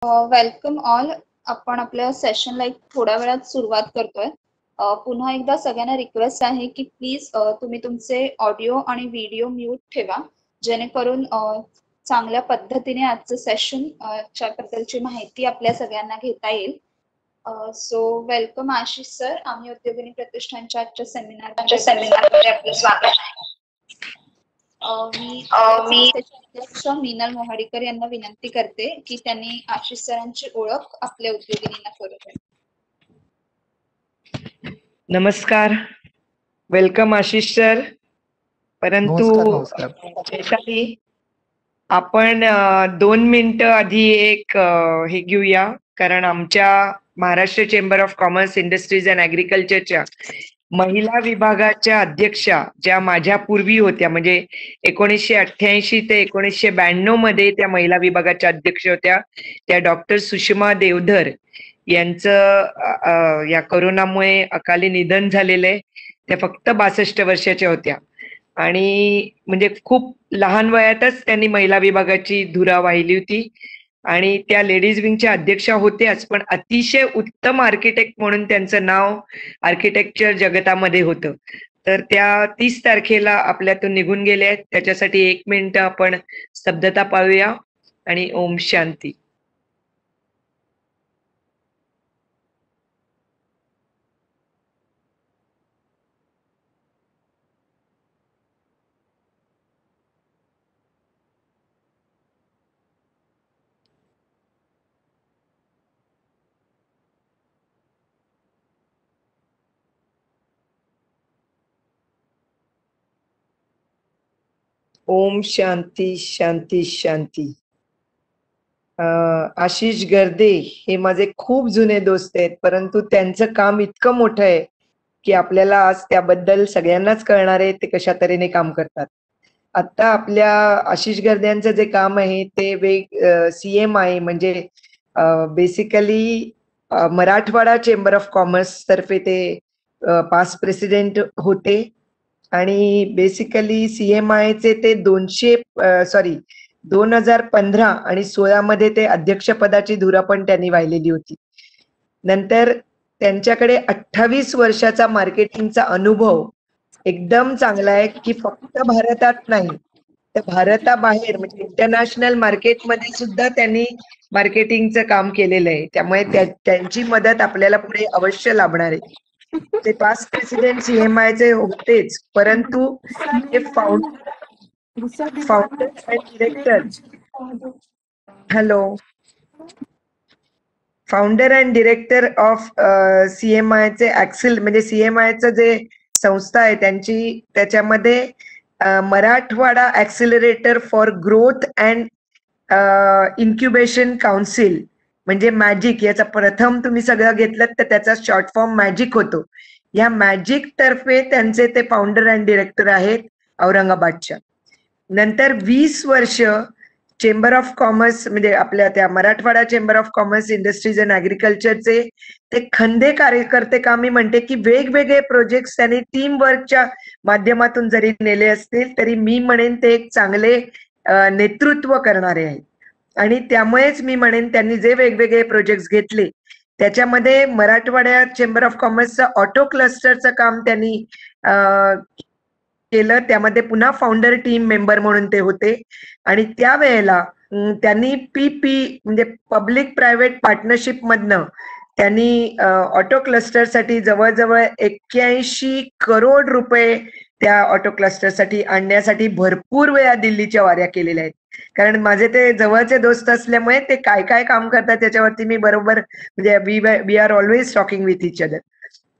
Welcome all. आपण आपल्या सेशनला एक थोड्या वेळात सुरुवात करतोय. पुन्हा एकदा सगळ्यांना रिक्वेस्ट आहे की प्लीज तुम्ही तुमचे ऑडिओ आणि व्हिडिओ म्यूट ठेवा, जेणेकरून चांगल्या पद्धतीने आजचं सेशन च्या बद्दलची माहिती आपल्या सगळ्यांना घेता येईल. So welcome Ashish sir. आम्ही उद्योगिनी प्रतिष्ठानच्या आजच्या सेमिनारमध्ये आपलं स्वागत आहे. मी संस्थेचे अध्यक्ष मीनल मोहाडीकर यांना विनंती करते की त्यांनी आशिष सरांची ओळख आपल्या उद्योगिनींना करू द्या. नमस्कार, वेलकम आशिष सर. परंतु वैशाली, आपण 2 मिनिटं आधी एक हे घेऊया, कारण आमच्या Maharashtra chamber of commerce, industries and ऍग्रिकल्चरच्या महिला विभागाच्या अध्यक्षा ज्या माझ्या पूर्वी होत्या, म्हणजे 1988 ते 1992 मध्ये त्या महिला विभागाच्या अध्यक्ष होत्या, त्या डॉक्टर सुषमा देवधर यांचं या कोरोनामुळे अकाली निधन झालेलं आहे. त्या फक्त 62 वर्षाच्या होत्या आणि म्हणजे खूप लहान वयातच त्यांनी महिला विभागाची धुरा वाहिली होती आणि त्या लेडीज विंगच्या अध्यक्षा होत्याच, पण अतिशय उत्तम आर्किटेक्ट म्हणून त्यांचं नाव आर्किटेक्चर जगतामध्ये होतं. तर त्या 30 तारखेला आपल्यातून निघून गेल्या आहेत. त्याच्यासाठी 1 मिनिट आपण स्तब्धता पाळूया आणि ओम शांती. ओम शांती शांती शांती. आशिष गर्दे हे माझे खूप जुने दोस्त आहेत, परंतु त्यांचं काम इतकं मोठं आहे की आपल्याला आज त्याबद्दल सगळ्यांनाच कळणार आहे ते कशा तऱ्हेने काम करतात. आता आपल्या आशिष गर्द्यांचं जे काम आहे ते CMI म्हणजे basically Marathwada chamber of commerce तर्फे ते पास्ट प्रेसिडेंट होते आणि बेसिकली CMIचे ते 2015 आणि 16 मध्ये ते अध्यक्षपदाची धुरा पण त्यांनी वाहिलेली होती. नंतर त्यांच्याकडे 28 वर्षाचा मार्केटिंगचा अनुभव एकदम चांगला आहे की फक्त भारतात नाही तर भारताबाहेर म्हणजे इंटरनॅशनल मार्केटमध्ये सुद्धा त्यांनी मार्केटिंगचं काम केलेलं आहे. त्यामुळे त्यांची मदत आपल्याला पुढे अवश्य लाभणार आहे. ते पास्ट प्रेसिडेंट CMIचे होतेच, परंतु हे founder and director founder and director of CMIचे axial म्हणजे CMIचं जे संस्था आहे त्यांची, त्याच्यामध्ये Marathwada ऍक्सिलरेटर for growth and incubation council म्हणजे मॅजिक, याचा प्रथम तुम्ही सगळं घेतलं तर त्याचा शॉर्ट फॉर्म मॅजिक होतो. या मॅजिक तर्फे त्यांचे ते फाउंडर अँड डिरेक्टर आहेत औरंगाबादच्या. नंतर 20 वर्ष चेंबर ऑफ कॉमर्स म्हणजे आपल्या त्या Marathwada chamber of commerce, industries and ऍग्रिकल्चरचे ते खंदे कार्यकर्ते का मी म्हणते की वेगवेगळे प्रोजेक्ट्स त्यांनी टीम वर्कच्या माध्यमातून जरी नेले असतील तरी मी म्हणेन ते एक चांगले नेतृत्व करणारे आहेत. आणि त्यामुळेच मी म्हणेन त्यांनी जे वेगवेगळे प्रोजेक्ट्स घेतले त्याच्यामध्ये मराठवाडा चेंबर ऑफ कॉमर्सचं ऑटो क्लस्टरचं काम त्यांनी केलं. त्यामध्ये पुन्हा फाउंडर टीम मेंबर म्हणून ते होते आणि त्यावेळेला त्यांनी PP म्हणजे पब्लिक प्रायव्हेट पार्टनरशिप मधनं त्यांनी ऑटो क्लस्टरसाठी जवळजवळ 81 करोड रुपये त्या ऑटो क्लस्टरसाठी आणण्यासाठी भरपूर वेळा दिल्लीच्या वाऱ्या केलेल्या आहेत. कारण माझे ते जवळचे दोस्त असल्यामुळे ते काय काय काम करतात त्याच्यावरती मी बरोबर म्हणजे we are always talking with each other.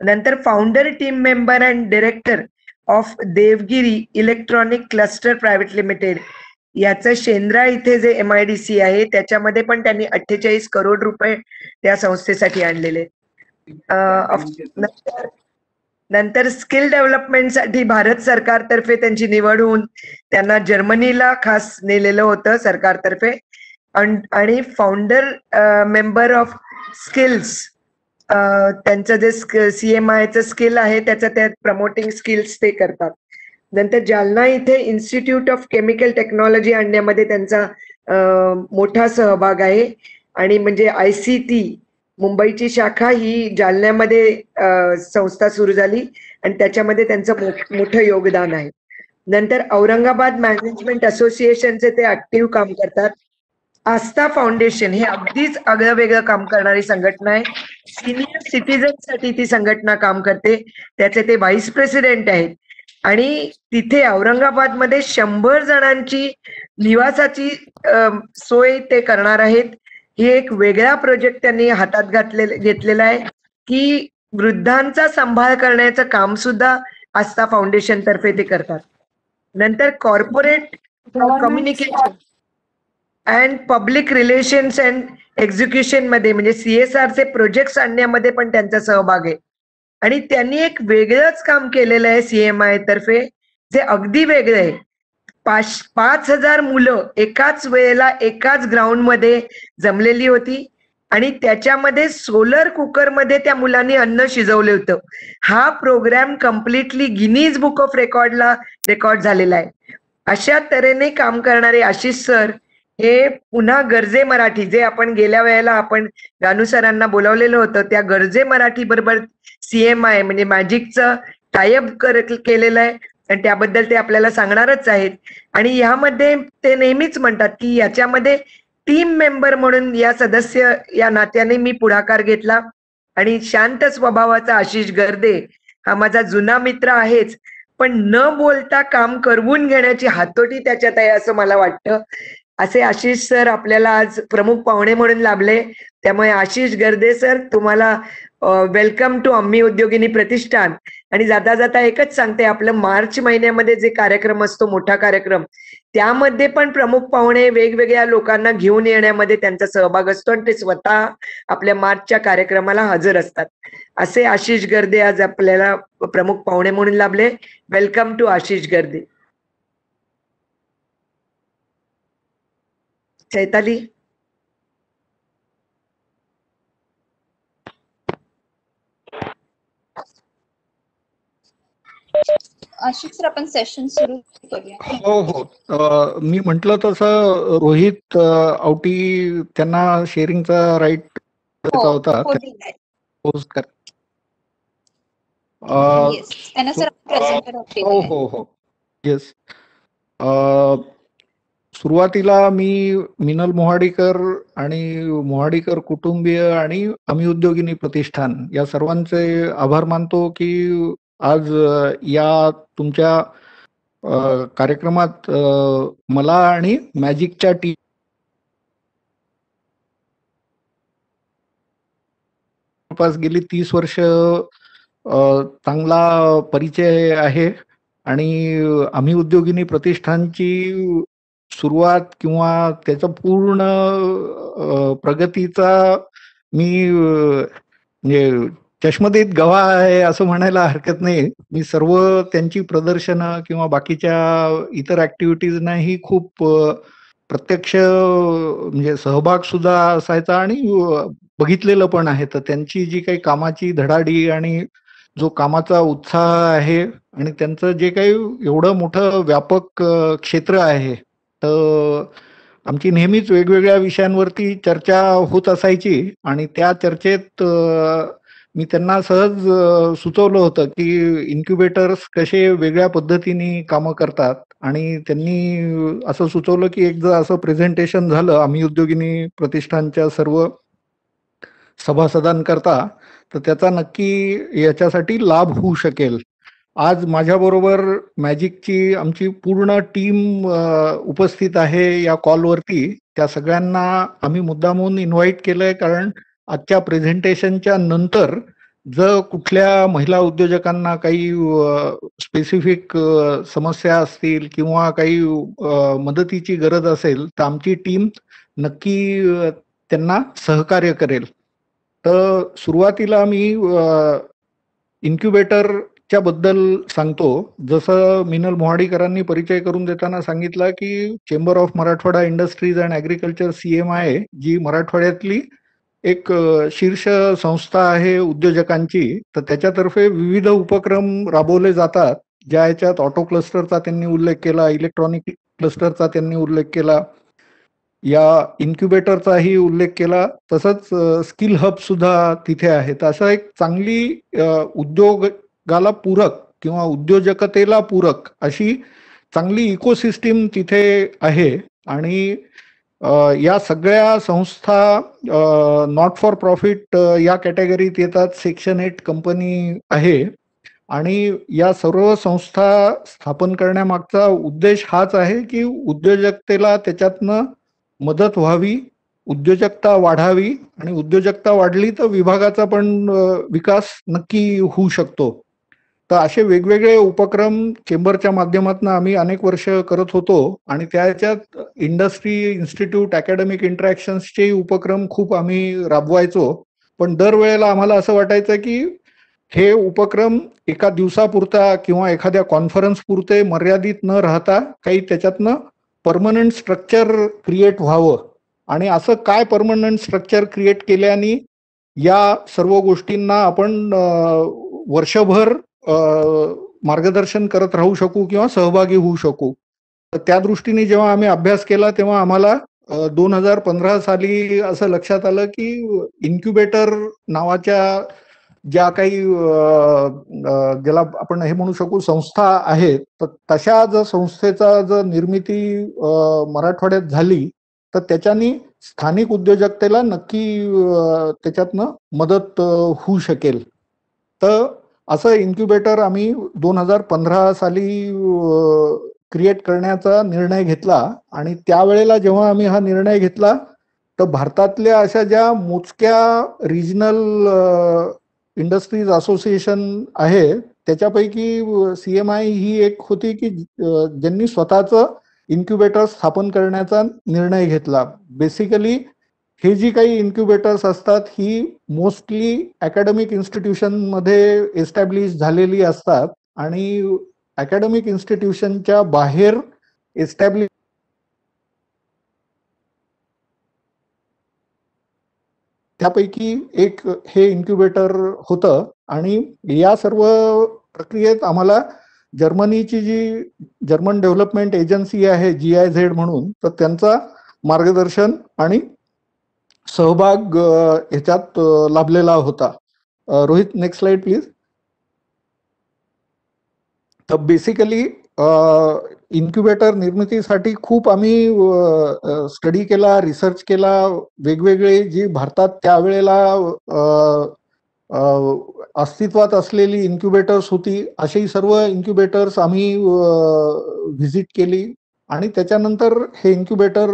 नंतर founder team member and director of Devgiri electronic cluster private limited याचं शेंद्रा इथे जे MIDC आहे त्याच्यामध्ये पण त्यांनी 48 करोड रुपये त्या संस्थेसाठी आणलेले. नंतर स्किल डेव्हलपमेंटसाठी भारत सरकारतर्फे त्यांची निवड होऊन त्यांना जर्मनीला खास नेलेलं होतं सरकारतर्फे. आणि फाउंडर मेंबर ऑफ स्किल्स त्यांचं जे CMIचं स्किल आहे त्याचं त्यात प्रमोटिंग स्किल्स ते करतात. नंतर जालना इथे इन्स्टिट्यूट ऑफ केमिकल टेक्नॉलॉजी आणण्यामध्ये त्यांचा मोठा सहभाग आहे आणि म्हणजे ICT मुंबईची शाखा ही जालन्यामध्ये संस्था सुरू झाली आणि त्याच्यामध्ये त्यांचं मोठं योगदान आहे. नंतर औरंगाबाद मॅनेजमेंट असोसिएशनचे ते ऍक्टिव्ह काम करतात. आस्था फाउंडेशन हे अगदीच आगळं-वेगळं काम करणारी संघटना आहे. सीनियर सिटीझनसाठी ती संघटना काम करते. त्याचे ते व्हाईस प्रेसिडेंट आहेत आणि तिथे औरंगाबादमध्ये 100 जणांची निवासाची सोय ते करणार आहेत. ही एक वेगळा प्रोजेक्ट त्यांनी हातात घेतलेला आहे की वृद्धांचा सांभाळ करण्याचं काम सुद्धा आस्था फाउंडेशन तर्फे ते करतात. नंतर corporate communication and public relations and execution मध्ये म्हणजे CSR चे प्रोजेक्ट्स आणण्यामध्ये पण त्यांचा सहभाग आहे आणि त्यांनी एक वेगळंच काम केलेलं आहे CMI तर्फे जे अगदी वेगळं आहे. 5,000 मुलं एकाच वेळेला एकाच ग्राउंड मध्ये जमलेली होती आणि त्याच्यामध्ये सोलर कुकर मध्ये त्या मुलांनी अन्न शिजवलं होतं. हा program completely Guinness book of रेकॉर्डला रेकॉर्ड झालेला आहे. अशा तऱ्हेने काम करणारे आशिष सर हे पुन्हा गरजे मराठी जे आपण गेल्या वेळेला आपण गानू सरांना बोलावलेलं होतं त्या गरजे मराठी बरोबर CMI म्हणजे मॅजिकचं टायअप केलेलं आहे आणि त्याबद्दल ते आपल्याला सांगणारच आहेत. आणि यामध्ये ते नेहमीच म्हणतात की याच्यामध्ये टीम मेंबर म्हणून या सदस्य या नात्याने मी पुढाकार घेतला आणि शांत स्वभावाचा आशिष गर्दे हा माझा जुना मित्र आहेच, पण न बोलता काम करवून घेण्याची हातोटी त्याच्यात आहे असं मला वाटतं. असे आशिष सर आपल्याला आज प्रमुख पाहुणे म्हणून लाभले. त्यामुळे आशिष गर्दे सर तुम्हाला वेलकम टू आम्ही उद्योगिनी प्रतिष्ठान. आणि जाता जाता एकच सांगते, आपलं मार्च महिन्यामध्ये जे कार्यक्रम असतो मोठा कार्यक्रम त्यामध्ये पण प्रमुख पाहुणे वेगवेगळ्या लोकांना घेऊन येण्यामध्ये त्यांचा सहभाग असतो आणि ते स्वतः आपल्या मार्चच्या कार्यक्रमाला हजर असतात. असे आशिष गर्दे आज आपल्याला प्रमुख पाहुणे म्हणून लाभले. वेलकम टू आशिष गर्दे. चैताली. आशिष सर आपण सेशन सुरू करूया. हो. मी म्हटलं तसं रोहित आवटी त्यांना शेअरिंगचा राईट द्यायचा होता. पोस्ट कर. हो. येस. सुरुवातीला मी मिनल मोहाडीकर आणि मोहाडीकर कुटुंबीय आणि आम्ही उद्योगिनी प्रतिष्ठान या सर्वांचे आभार मानतो की आज या तुमच्या कार्यक्रमात मला आणि मॅजिकच्या टीम गेली 30 वर्ष चांगला परिचय आहे आणि आम्ही उद्योगिनी प्रतिष्ठानची सुरुवात किंवा त्याचा पूर्ण प्रगतीचा मी म्हणजे चष्मदीत गवाह आहे असं म्हणायला हरकत नाही. मी सर्व त्यांची प्रदर्शनं किंवा बाकीच्या इतर ऍक्टिव्हिटीजनाही खूप प्रत्यक्ष म्हणजे सहभाग सुद्धा असायचा आणि बघितलेलं पण आहे. तर त्यांची जी काही कामाची धडाडी आणि जो कामाचा उत्साह आहे आणि त्यांचं जे काही एवढं मोठं व्यापक क्षेत्र आहे, तर आमची नेहमीच वेगवेगळ्या विषयांवरती चर्चा होत असायची आणि त्या चर्चेत मी त्यांना सहज सुचवलं होतं की इन्क्युबेटर्स कसे वेगळ्या पद्धतीने कामं करतात आणि त्यांनी असं सुचवलं की एकदा असं प्रेझेंटेशन झालं आम्ही उद्योगिनी प्रतिष्ठानच्या सर्व सभासदांकरता, तर त्याचा नक्की याच्यासाठी लाभ होऊ शकेल. आज माझ्याबरोबर मॅजिकची आमची पूर्ण टीम उपस्थित आहे या कॉलवरती. त्या सगळ्यांना आम्ही मुद्दामून इन्व्हाइट केलंय कारण आजच्या प्रेझेंटेशनच्या नंतर जर कुठल्या महिला उद्योजकांना काही स्पेसिफिक समस्या असतील किंवा काही मदतीची गरज असेल तर आमची टीम नक्की त्यांना सहकार्य करेल. तर सुरुवातीला मी इन्क्युबेटरच्या बद्दल सांगतो. जसं मिनल मोहाडीकरांनी परिचय करून देताना सांगितलं की chamber of Marathwada industries and agriculture CMI जी मराठवाड्यातली एक शीर्ष संस्था आहे उद्योजकांची, तर त्याच्यातर्फे विविध उपक्रम राबवले जातात. ज्या याच्यात ऑटो क्लस्टरचा त्यांनी उल्लेख केला, इलेक्ट्रॉनिक क्लस्टरचा त्यांनी उल्लेख केला, या इन्क्युबेटरचाही उल्लेख केला. तसंच स्किल हब सुद्धा तिथे आहे. तर असं एक चांगली उद्योगाला पूरक किंवा उद्योजकतेला पूरक अशी चांगली इकोसिस्टीम तिथे आहे. आणि या सगळ्या संस्था नॉट फॉर प्रॉफिट या कॅटेगरीत येतात. सेक्शन 8 कंपनी आहे. आणि या सर्व संस्था स्थापन करण्यामागचा उद्देश हाच आहे की उद्योजकतेला त्याच्यातनं मदत व्हावी, उद्योजकता वाढावी, आणि उद्योजकता वाढली तर विभागाचा पण विकास नक्की होऊ शकतो. तर असे वेगवेगळे उपक्रम चेंबरच्या माध्यमातून आम्ही अनेक वर्ष करत होतो. आणि त्याच्यात इंडस्ट्री इन्स्टिट्यूट अकॅडमिक इंटरॅक्शन्सचे उपक्रम खूप आम्ही राबवायचो. पण दरवेळेला आम्हाला असं वाटायचं की हे उपक्रम एका दिवसापुरता किंवा एखाद्या कॉन्फरन्स पुरते मर्यादित न राहता काही त्याच्यातनं परमनंट स्ट्रक्चर क्रिएट व्हावं. आणि असं काय परमनंट स्ट्रक्चर क्रिएट केल्याने या सर्व गोष्टींना आपण वर्षभर मार्गदर्शन करत राहू शकू किंवा सहभागी होऊ शकू. तर त्या दृष्टीने जेव्हा आम्ही अभ्यास केला तेव्हा आम्हाला 2015 साली असं लक्षात आलं की इन्क्युबेटर नावाच्या ज्या काही ज्याला आपण हे म्हणू शकू संस्था आहेत, तर तशा जर संस्थेचा जर निर्मिती मराठवाड्यात झाली तर त्याच्यानी स्थानिक उद्योजकतेला नक्की त्याच्यातनं मदत होऊ शकेल. तर असं इन्क्युबेटर आम्ही 2015 साली क्रिएट करण्याचा निर्णय घेतला. आणि त्यावेळेला जेव्हा आम्ही हा निर्णय घेतला तर भारतातल्या अशा ज्या मोजक्या रिजनल इंडस्ट्रीज असोसिएशन आहे त्याच्यापैकी CMI ही एक होती की ज्यांनी स्वतःचं इन्क्युबेटर स्थापन करण्याचा निर्णय घेतला. बेसिकली हे जी काही इन्क्युबेटर्स असतात ही मोस्टली अकॅडमिक इन्स्टिट्यूशन मध्ये एस्टॅब्लिश झालेली असतात. आणि अकॅडमिक इन्स्टिट्यूशनच्या बाहेर एस्टॅब्लिश त्यापैकी एक हे इन्क्युबेटर होतं. आणि या सर्व प्रक्रियेत आम्हाला जर्मनीची जी जर्मन डेव्हलपमेंट एजन्सी आहे GIZ म्हणून, तर त्यांचा मार्गदर्शन आणि सहभाग ह्याच्यात लाभलेला होता. Rohit, next slide please. तर बेसिकली इन्क्युबेटर निर्मितीसाठी खूप आम्ही स्टडी केला, रिसर्च केला. वेगवेगळे जी भारतात त्यावेळेला अस्तित्वात असलेली इन्क्युबेटर्स होती अशी सर्व इन्क्युबेटर्स आम्ही व्हिजिट केली. आणि त्याच्यानंतर हे इन्क्युबेटर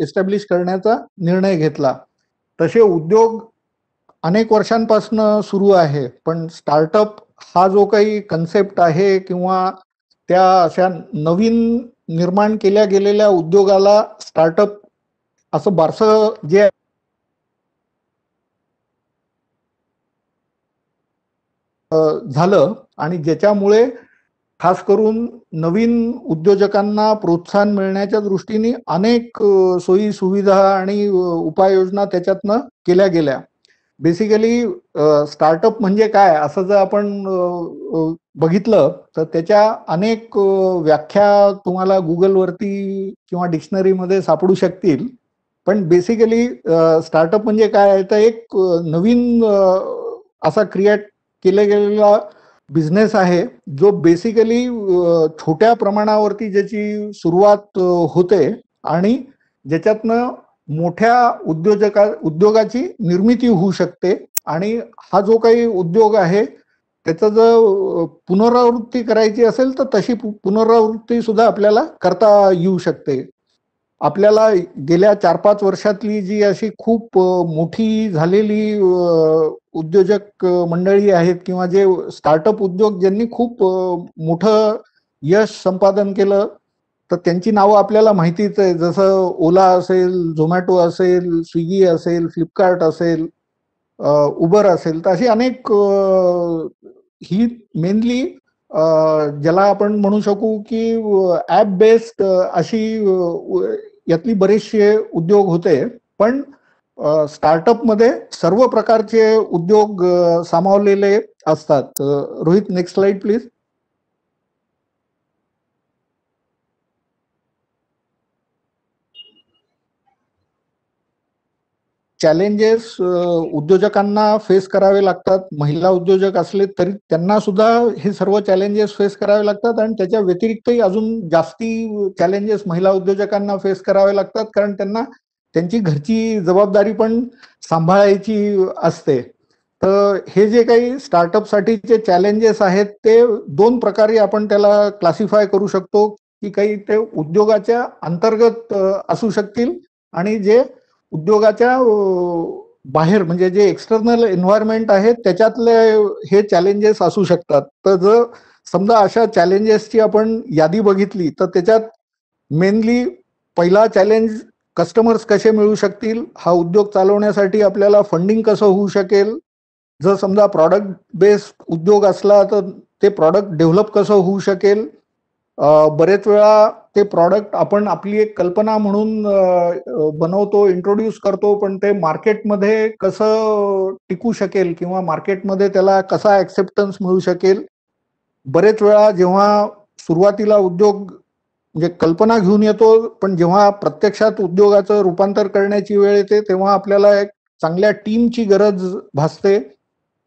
एस्टॅब्लिश करण्याचा निर्णय घेतला. तसे उद्योग अनेक वर्षांपासून सुरू आहे. पण स्टार्टअप हा जो काही कन्सेप्ट आहे किंवा त्या अशा नवीन निर्माण केल्या गेलेल्या उद्योगाला स्टार्टअप असं बारसं जे झालं. आणि ज्याच्यामुळे खास करून नवीन उद्योजकांना प्रोत्साहन मिळण्याच्या दृष्टीने अनेक सोयी सुविधा आणि उपाययोजना त्याच्यातनं केल्या गेल्या. बेसिकली स्टार्टअप म्हणजे काय असं जर आपण बघितलं तर त्याच्या अनेक व्याख्या तुम्हाला गुगलवरती किंवा डिक्शनरीमध्ये सापडू शकतील. पण बेसिकली स्टार्टअप म्हणजे काय आहे तर एक नवीन असा क्रिएट केला गेलेला बिझनेस आहे जो बेसिकली छोट्या प्रमाणावरती ज्याची सुरुवात होते आणि ज्याच्यातनं मोठ्या उद्योगाची निर्मिती होऊ शकते. आणि हा जो काही उद्योग आहे त्याचा जर पुनरावृत्ती करायची असेल तर तशी पुनरावृत्ती सुद्धा आपल्याला करता येऊ शकते. आपल्याला गेल्या 4-5 वर्षातली जी अशी खूप मोठी झालेली उद्योजक मंडळी आहेत किंवा जे स्टार्टअप उद्योग ज्यांनी खूप मोठं यश संपादन केलं तर त्यांची नावं आपल्याला माहितीच आहे. जसं ओला असेल, झोमॅटो असेल, स्विगी असेल, फ्लिपकार्ट असेल, उबर असेल. तर अशी अनेक ही मेनली ज्याला आपण म्हणू शकू की ऍप बेस्ड अशी यातली बरेचसे उद्योग होते. पण स्टार्टअप मध्ये सर्व प्रकारचे उद्योग सामावलेले असतात. Rohit, next slide please. Challenges उद्योजकांना फेस करावे लागतात. महिला उद्योजक असले तरी त्यांना सुद्धा हे सर्व चॅलेंजेस फेस करावे लागतात आणि त्याच्या व्यतिरिक्तही अजून जास्ती चॅलेंजेस महिला उद्योजकांना फेस करावे लागतात, कारण त्यांना त्यांची घरची जबाबदारी पण सांभाळायची असते. तर हे जे काही स्टार्टअप साठीचे चॅलेंजेस आहेत ते दोन प्रकारे आपण त्याला क्लासिफाय करू शकतो, की काही ते उद्योगाच्या अंतर्गत असू शकतील आणि जे उद्योगाच्या बाहेर म्हणजे जे एक्सटर्नल एन्व्हायरमेंट आहे त्याच्यातले हे चॅलेंजेस असू शकतात. तर जर समजा अशा चॅलेंजेसची आपण यादी बघितली तर त्याच्यात मेनली पहिला चॅलेंज कस्टमर्स कसे मिळू शकतील, हा उद्योग चालवण्यासाठी आपल्याला फंडिंग कसं होऊ शकेल, जर समजा प्रॉडक्ट बेस्ड उद्योग असला तर ते प्रॉडक्ट डेव्हलप कसं होऊ शकेल. बरेच वेळा ते प्रॉडक्ट आपण आपली एक कल्पना म्हणून बनवतो, इंट्रोड्यूस करतो, पण ते मार्केटमध्ये कसं टिकू शकेल किंवा मार्केटमध्ये त्याला कसा ऍक्सेप्टन्स मिळू शकेल. बरेच वेळा जेव्हा सुरुवातीला उद्योग म्हणजे कल्पना घेऊन येतो, पण जेव्हा प्रत्यक्षात उद्योगाचं रूपांतर करण्याची वेळ येते तेव्हा आपल्याला एक चांगल्या टीमची गरज भासते.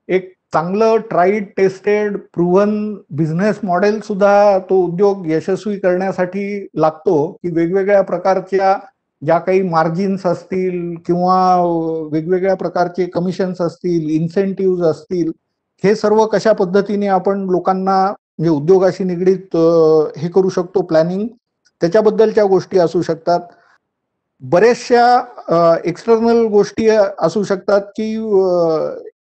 एक चांगलं tried tested proven business model सुद्धा तो उद्योग यशस्वी करण्यासाठी लागतो, की वेगवेगळ्या प्रकारच्या ज्या काही मार्जिन्स असतील किंवा वेगवेगळ्या प्रकारचे कमिशन्स असतील, इन्सेंटिव्ह असतील, हे सर्व कशा पद्धतीने आपण लोकांना म्हणजे उद्योगाशी निगडीत हे करू शकतो प्लॅनिंग, त्याच्याबद्दलच्या गोष्टी असू शकतात. बऱ्याचशा एक्सटर्नल गोष्टी असू शकतात, की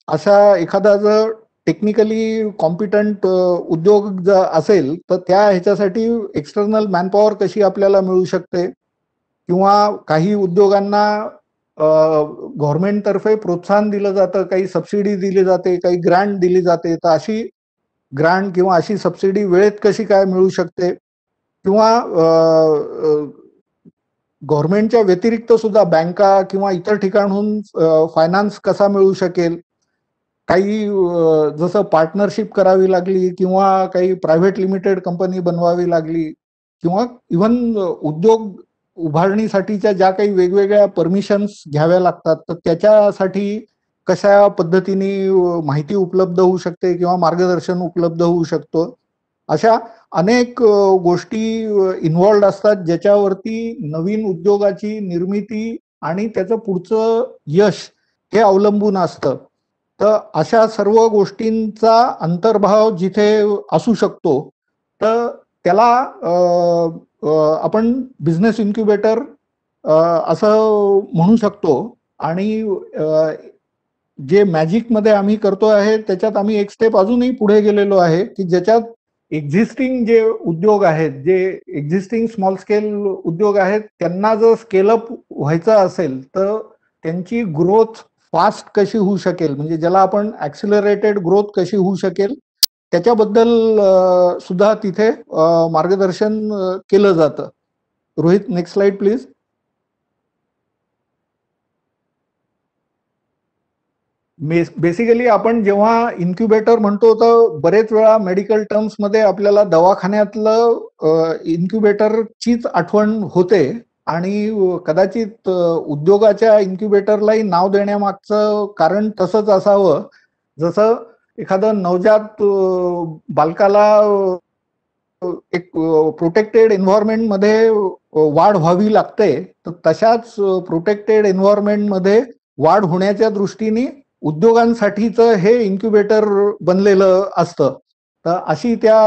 अशा एखादा जर टेक्निकली कॉम्पिटंट उद्योग जर असेल तर त्या ह्याच्यासाठी एक्सटर्नल मॅनपॉवर कशी आपल्याला मिळू शकते, किंवा काही उद्योगांना गव्हर्नमेंट तर्फे प्रोत्साहन दिलं जातं, काही सबसिडी दिली जाते, काही ग्रँट दिली जाते, तर अशी ग्रँट किंवा अशी सबसिडी वेळेत कशी काय मिळू शकते, किंवा गव्हर्नमेंटच्या व्यतिरिक्त सुद्धा बँका किंवा इतर ठिकाणहून फायनान्स कसा मिळू शकेल. काही जसं पार्टनरशिप करावी लागली किंवा काही प्रायव्हेट लिमिटेड कंपनी बनवावी लागली किंवा इव्हन उद्योग उभारणीसाठीच्या ज्या काही वेगवेगळ्या परमिशन्स घ्याव्या लागतात, तर त्याच्यासाठी कशा पद्धतीने माहिती उपलब्ध होऊ शकते किंवा मार्गदर्शन उपलब्ध होऊ शकतो. अशा अनेक गोष्टी इन्व्हॉल्ड असतात ज्याच्यावरती नवीन उद्योगाची निर्मिती आणि त्याचं पुढचं यश हे अवलंबून असतं. तर अशा सर्व गोष्टींचा अंतर्भाव जिथे असू शकतो तर त्याला आपण बिझनेस इन्क्युबेटर असं म्हणू शकतो. आणि जे मॅजिक मध्ये आम्ही करतो आहे त्याच्यात आम्ही एक स्टेप अजूनही पुढे गेलेलो आहे, की ज्याच्यात एक्झिस्टिंग जे उद्योग आहेत, जे एक्झिस्टिंग स्मॉल स्केल उद्योग आहेत, त्यांना जर स्केलअप व्हायचं असेल तर त्यांची ग्रोथ फास्ट कशी होऊ शकेल, म्हणजे ज्याला आपण ऍक्सिलरेटेड ग्रोथ कशी होऊ शकेल त्याच्याबद्दल सुद्धा तिथे मार्गदर्शन केलं जातं. Rohit, next slide please. Basically आपण जेव्हा इन्क्युबेटर म्हणतो तर बरेच वेळा मेडिकल टर्म्स मध्ये आपल्याला दवाखान्यातलं इन्क्युबेटरचीच आठवण होते आणि कदाचित उद्योगाच्या इन्क्युबेटरलाही नाव देण्यामागचं कारण तसंच असावं. जसं एखादं नवजात बालकाला एक प्रोटेक्टेड एन्व्हायरमेंट मध्ये वाढ व्हावी लागते, तर तशाच प्रोटेक्टेड एन्व्हायरमेंट मध्ये वाढ होण्याच्या दृष्टीने उद्योगांसाठीच हे इन्क्युबेटर बनलेलं असतं. तर अशी त्या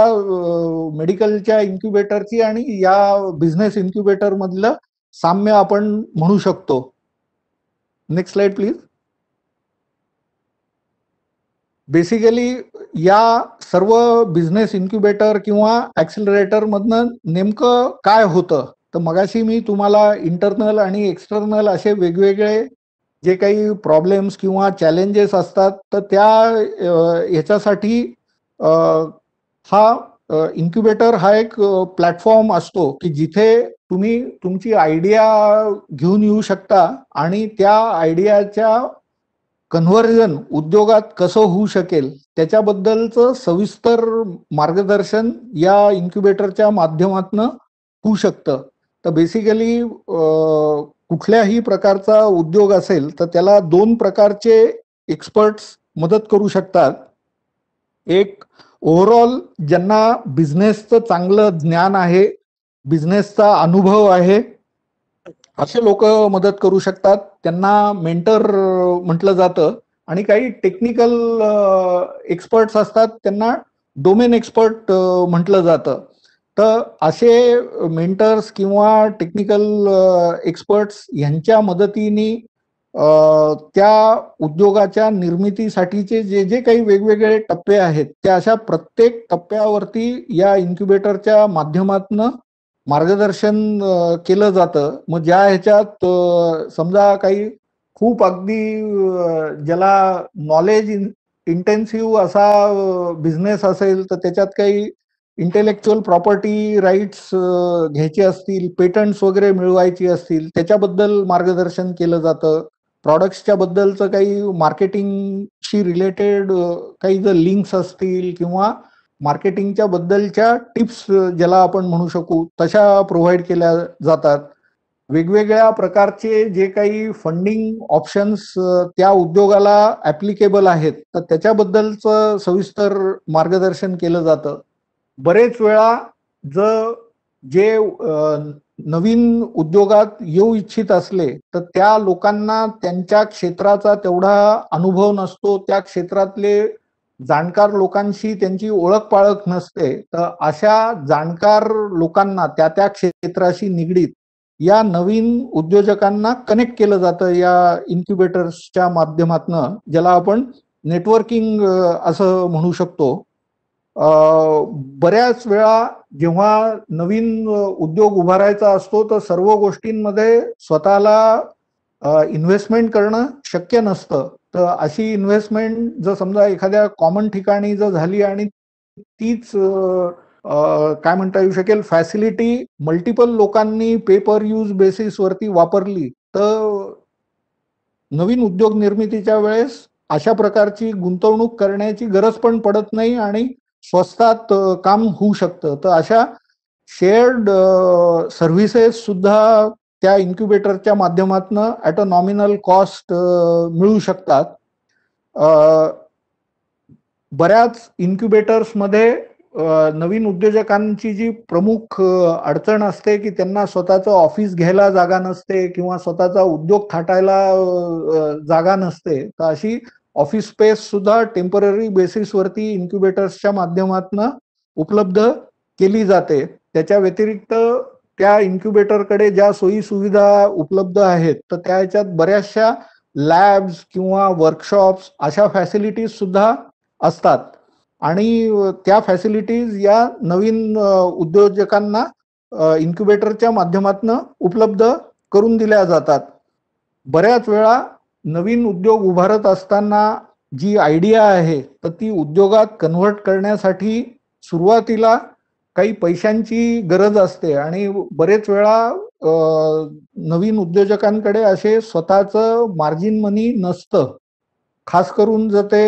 मेडिकलच्या इन्क्युबेटरची आणि या बिझनेस इन्क्युबेटर मधलं साम्य आपण म्हणू शकतो. Next slide please. बेसिकली या सर्व बिझनेस इन्क्युबेटर किंवा ऍक्सिलरेटर मधनं नेमकं काय होतं, तर मगाशी मी तुम्हाला इंटरनल आणि एक्सटर्नल असे वेगवेगळे जे काही प्रॉब्लेम्स किंवा चॅलेंजेस असतात तर त्या ह्याच्यासाठी हा इन्क्युबेटर हा एक प्लॅटफॉर्म असतो की जिथे तुम्ही तुमची आयडिया घेऊन येऊ शकता आणि त्या आयडियाच्या कन्व्हर्जन उद्योगात कसं होऊ शकेल त्याच्याबद्दलचं सविस्तर मार्गदर्शन या इन्क्युबेटरच्या माध्यमातून होऊ शकतं. तर बेसिकली कुठल्याही प्रकारचा उद्योग असेल तर त्याला दोन प्रकारचे एक्सपर्ट्स मदत करू शकतात. एक ओव्हरऑल ज्यांना बिझनेसचं चांगलं ज्ञान आहे, बिझनेसचा अनुभव आहे, असे लोक मदत करू शकतात, त्यांना मेंटर म्हटलं जातं. आणि काही टेक्निकल एक्सपर्ट्स असतात, त्यांना डोमेन एक्सपर्ट म्हटलं जातं. तर असे मेंटर्स किंवा टेक्निकल एक्सपर्ट्स यांच्या मदतीने त्या उद्योगाच्या निर्मितीसाठीचे जे जे काही वेगवेगळे टप्पे आहेत, त्या अशा प्रत्येक टप्प्यावरती या इन्क्युबेटरच्या माध्यमातून मार्गदर्शन केलं जातं. मग ज्या ह्याच्यात समजा काही खूप अगदी ज्याला नॉलेज इंटेन्सिव्ह असा बिझनेस असेल, तर त्याच्यात काही इंटेलेक्च्युअल प्रॉपर्टी राईट्स घ्यायचे असतील, पेटंट्स वगैरे मिळवायची असतील, त्याच्याबद्दल मार्गदर्शन केलं जातं. प्रॉडक्ट्सच्या बद्दलचं काही मार्केटिंगशी रिलेटेड काही जर लिंक्स असतील किंवा मार्केटिंगच्या बद्दलच्या टिप्स ज्याला आपण म्हणू शकू, तशा प्रोव्हाइड केल्या जातात. वेगवेगळ्या प्रकारचे जे काही फंडिंग ऑप्शन्स त्या उद्योगाला ऍप्लिकेबल आहेत, तर त्याच्याबद्दलचं सविस्तर मार्गदर्शन केलं जातं. बरेच वेळा जे नवीन उद्योगात येऊ इच्छित असले, तर त्या लोकांना त्यांच्या क्षेत्राचा तेवढा अनुभव नसतो, त्या क्षेत्रातले जाणकार लोकांशी त्यांची ओळख पाळख नसते. तर अशा जाणकार लोकांना त्या त्या क्षेत्राशी निगडीत या नवीन उद्योजकांना कनेक्ट केलं जातं या इन्क्युबेटर्सच्या माध्यमातून, ज्याला आपण नेटवर्किंग असं म्हणू शकतो. बऱ्याच वेळा जेव्हा नवीन उद्योग उभारायचा असतो, तर सर्व गोष्टींमध्ये स्वतःला इन्व्हेस्टमेंट करणं शक्य नसतं. तर अशी इन्व्हेस्टमेंट जर समजा एखाद्या कॉमन ठिकाणी जर झाली आणि तीच काय म्हणता येऊ शकेल फॅसिलिटी मल्टिपल लोकांनी पे पर यूज बेसिसवरती वापरली, तर नवीन उद्योग निर्मितीच्या वेळेस अशा प्रकारची गुंतवणूक करण्याची गरज पण पडत नाही आणि स्वस्तात काम होऊ शकतं. तर अशा शेअर्ड सर्व्हिसेस सुद्धा त्या इन्क्युबेटरच्या माध्यमातून ॲट अ नॉमिनल कॉस्ट मिळू शकतात. बऱ्याच इन्क्युबेटर्समध्ये नवीन उद्योजकांची जी प्रमुख अडचण असते की त्यांना स्वतःचं ऑफिस घ्यायला जागा नसते किंवा स्वतःचा उद्योग थाटायला जागा नसते. तर अशी ऑफिस स्पेस सुद्धा टेम्पररी बेसिसवरती इन्क्युबेटर्सच्या माध्यमातून उपलब्ध केली जाते. त्याच्या व्यतिरिक्त त्या इन्क्युबेटरकडे ज्या सोयी सुविधा उपलब्ध आहेत, तर त्या ह्याच्यात बऱ्याचशा लॅब्स किंवा वर्कशॉप्स अशा फॅसिलिटीज सुद्धा असतात आणि त्या फॅसिलिटीज या नवीन उद्योजकांना इन्क्युबेटरच्या माध्यमातून उपलब्ध करून दिल्या जातात. बऱ्याच वेळा नवीन उद्योग उभारत असताना जी आयडिया आहे, तर ती उद्योगात कन्व्हर्ट करण्यासाठी सुरुवातीला काही पैशांची गरज असते आणि बरेच वेळा नवीन उद्योजकांकडे असे स्वतःचं मार्जिन मनी नसतं. खास करून जर ते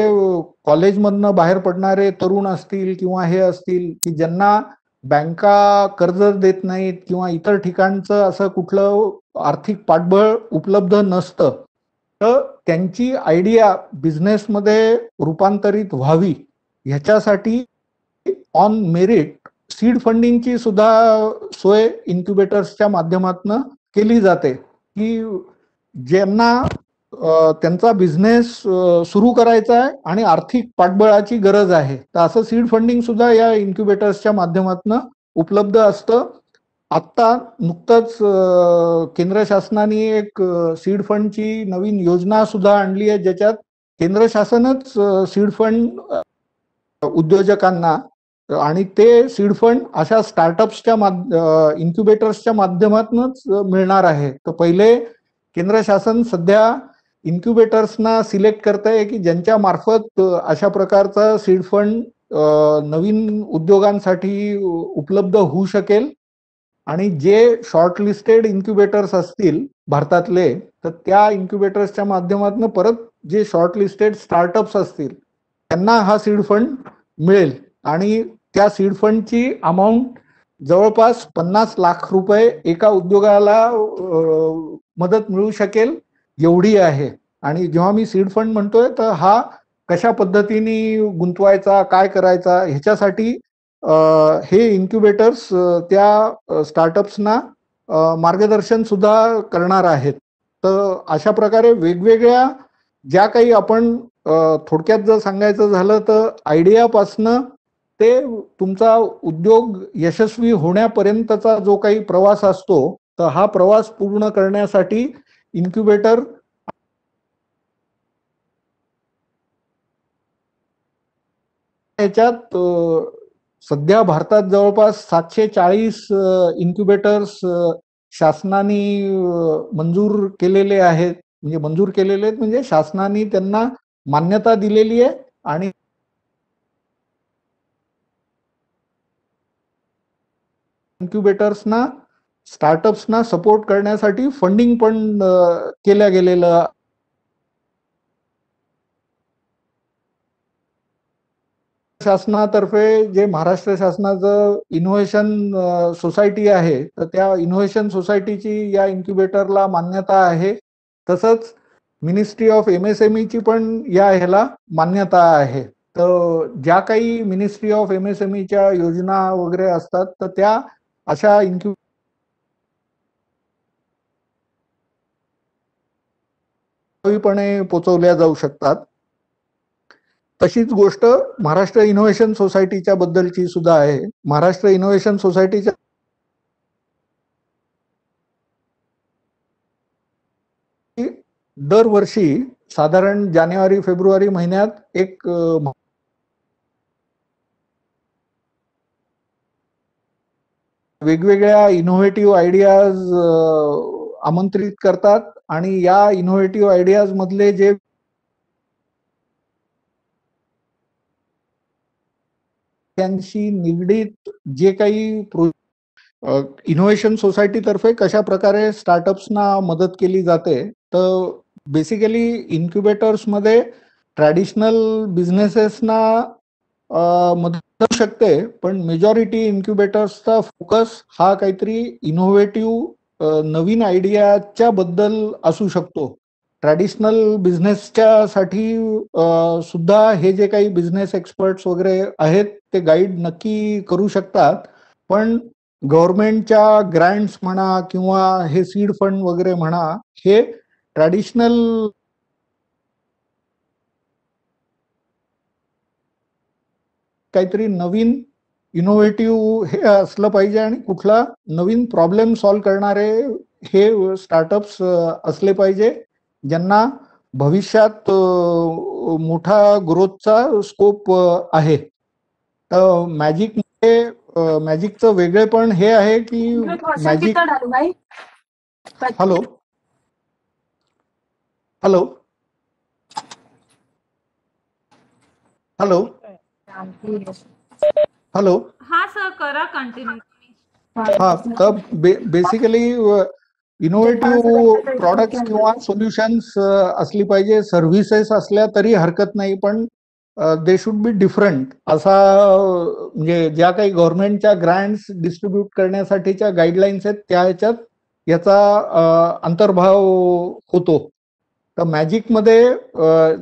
कॉलेजमधनं बाहेर पडणारे तरुण असतील किंवा हे असतील की ज्यांना बँका कर्ज देत नाहीत किंवा इतर ठिकाणचं असं कुठलं आर्थिक पाठबळ उपलब्ध नसतं, तर त्यांची आयडिया बिझनेसमध्ये रूपांतरित व्हावी ह्याच्यासाठी ऑन मेरिट सीड फंडिंगची सुद्धा सोय इन्क्युबेटर्सच्या माध्यमातून केली जाते की ज्यांना त्यांचा बिझनेस सुरू करायचा आहे आणि आर्थिक पाठबळाची गरज आहे, तर असं सीड फंडिंग सुद्धा या इन्क्युबेटर्सच्या माध्यमातून उपलब्ध असतं. आत्ता नुकतंच केंद्र शासनाने एक सीड फंडची नवीन योजना सुद्धा आणली आहे, ज्याच्यात केंद्र शासनच सीड फंड उद्योजकांना आणि ते सीड फंड अशा स्टार्टअप्सच्या इन्क्युबेटर्सच्या माध्यमातूनच मिळणार आहे. तर पहिले केंद्र शासन सध्या इन्क्युबेटर्सना सिलेक्ट करताय की ज्यांच्या मार्फत अशा प्रकारचा सीड फंड नवीन उद्योगांसाठी उपलब्ध होऊ शकेल आणि जे शॉर्टलिस्टेड इन्क्युबेटर्स असतील भारतातले, तर त्या इन्क्युबेटर्सच्या माध्यमातून परत जे शॉर्टलिस्टेड स्टार्टअप्स असतील त्यांना हा सीड फंड मिळेल आणि त्या सीड फंडची अमाऊंट जवळपास 50 लाख रुपये एका उद्योगाला मदत मिळू शकेल एवढी आहे. आणि जेव्हा मी सीड फंड म्हणतोय तर हा कशा पद्धतीने गुंतवायचा, काय करायचा ह्याच्यासाठी हे इन्क्युबेटर्स त्या स्टार्टअप्सना मार्गदर्शन सुद्धा करणार आहेत. तर अशा प्रकारे वेगवेगळ्या ज्या काही आपण थोडक्यात जर सांगायचं झालं तर आयडियापासनं ते तुमचा उद्योग यशस्वी होण्यापर्यंतचा जो काही प्रवास असतो, तर हा प्रवास पूर्ण करण्यासाठी इन्क्युबेटर याच्यात सध्या भारतात जवळपास 740 इन्क्युबेटर्स शासनाने मंजूर केलेले आहेत. म्हणजे शासनाने त्यांना मान्यता दिलेली आहे आणि इन्क्युबेटर्सना स्टार्टअप्सना सपोर्ट करण्यासाठी फंडिंग पण केल्या गेलेलं शासनातर्फे जे महाराष्ट्र शासनाचं इनोव्हेशन सोसायटी आहे, तर त्या इनोव्हेशन सोसायटीची या इन्क्युबेटरला मान्यता आहे. तसंच मिनिस्ट्री ऑफ MSME ची पण या ह्याला मान्यता आहे. तर ज्या काही मिनिस्ट्री ऑफ MSMEच्या योजना वगैरे असतात, तर त्या अशा प्रभावीपणे पोचवल्या जाऊ शकतात. तशीच गोष्ट महाराष्ट्र इनोव्हेशन सोसायटीच्या बद्दलची सुद्धा आहे. महाराष्ट्र इनोव्हेशन सोसायटीच्या दरवर्षी साधारण जानेवारी फेब्रुवारी महिन्यात एक वेगवेगळ्या इनोव्हेटिव्ह आयडियाज आमंत्रित करतात आणि या इनोव्हेटिव्ह आयडियाज मधले जे त्यांशी निगडीत जे काही इनोव्हेशन सोसायटी तर्फे कशा प्रकारे स्टार्टअप्सना मदत केली जाते, तर बेसिकली इन्क्युबेटर्स मध्ये ट्रॅडिशनल बिझनेसेसना मदत करू शकते, पण मेजॉरिटी इन्क्युबेटर्सचा फोकस हा काहीतरी इनोव्हेटिव्ह नवीन आयडियाच्या बद्दल असू शकतो. ट्रॅडिशनल बिझनेसच्या साठी सुद्धा हे जे काही बिझनेस एक्सपर्ट्स वगैरे आहेत ते गाईड नक्की करू शकतात, पण गव्हर्नमेंटच्या ग्रँट्स म्हणा किंवा हे सीड फंड वगैरे म्हणा, हे ट्रॅडिशनल काहीतरी नवीन इनोव्हेटिव्ह हे असलं पाहिजे आणि कुठला नवीन प्रॉब्लेम सॉल्व्ह करणारे हे स्टार्टअप्स असले पाहिजे, ज्यांना भविष्यात मोठा ग्रोथचा स्कोप आहे. तर मॅजिकचं वेगळेपण हे आहे की magic hello hello hello hello हा सर, करा कंटिन्यू. हा, तर बेसिकली इनोव्हेटिव्ह प्रॉडक्ट्स किंवा सोल्युशन्स असली पाहिजे. सर्व्हिसेस असल्या तरी हरकत नाही, पण दे शुड बी डिफरंट. असा म्हणजे ज्या काही गव्हर्नमेंटच्या ग्रँट्स डिस्ट्रीब्यूट करण्यासाठीच्या गाईडलाईन्स आहेत त्या ह्याच्यात याचा अंतर्भाव होतो. तर मॅजिकमध्ये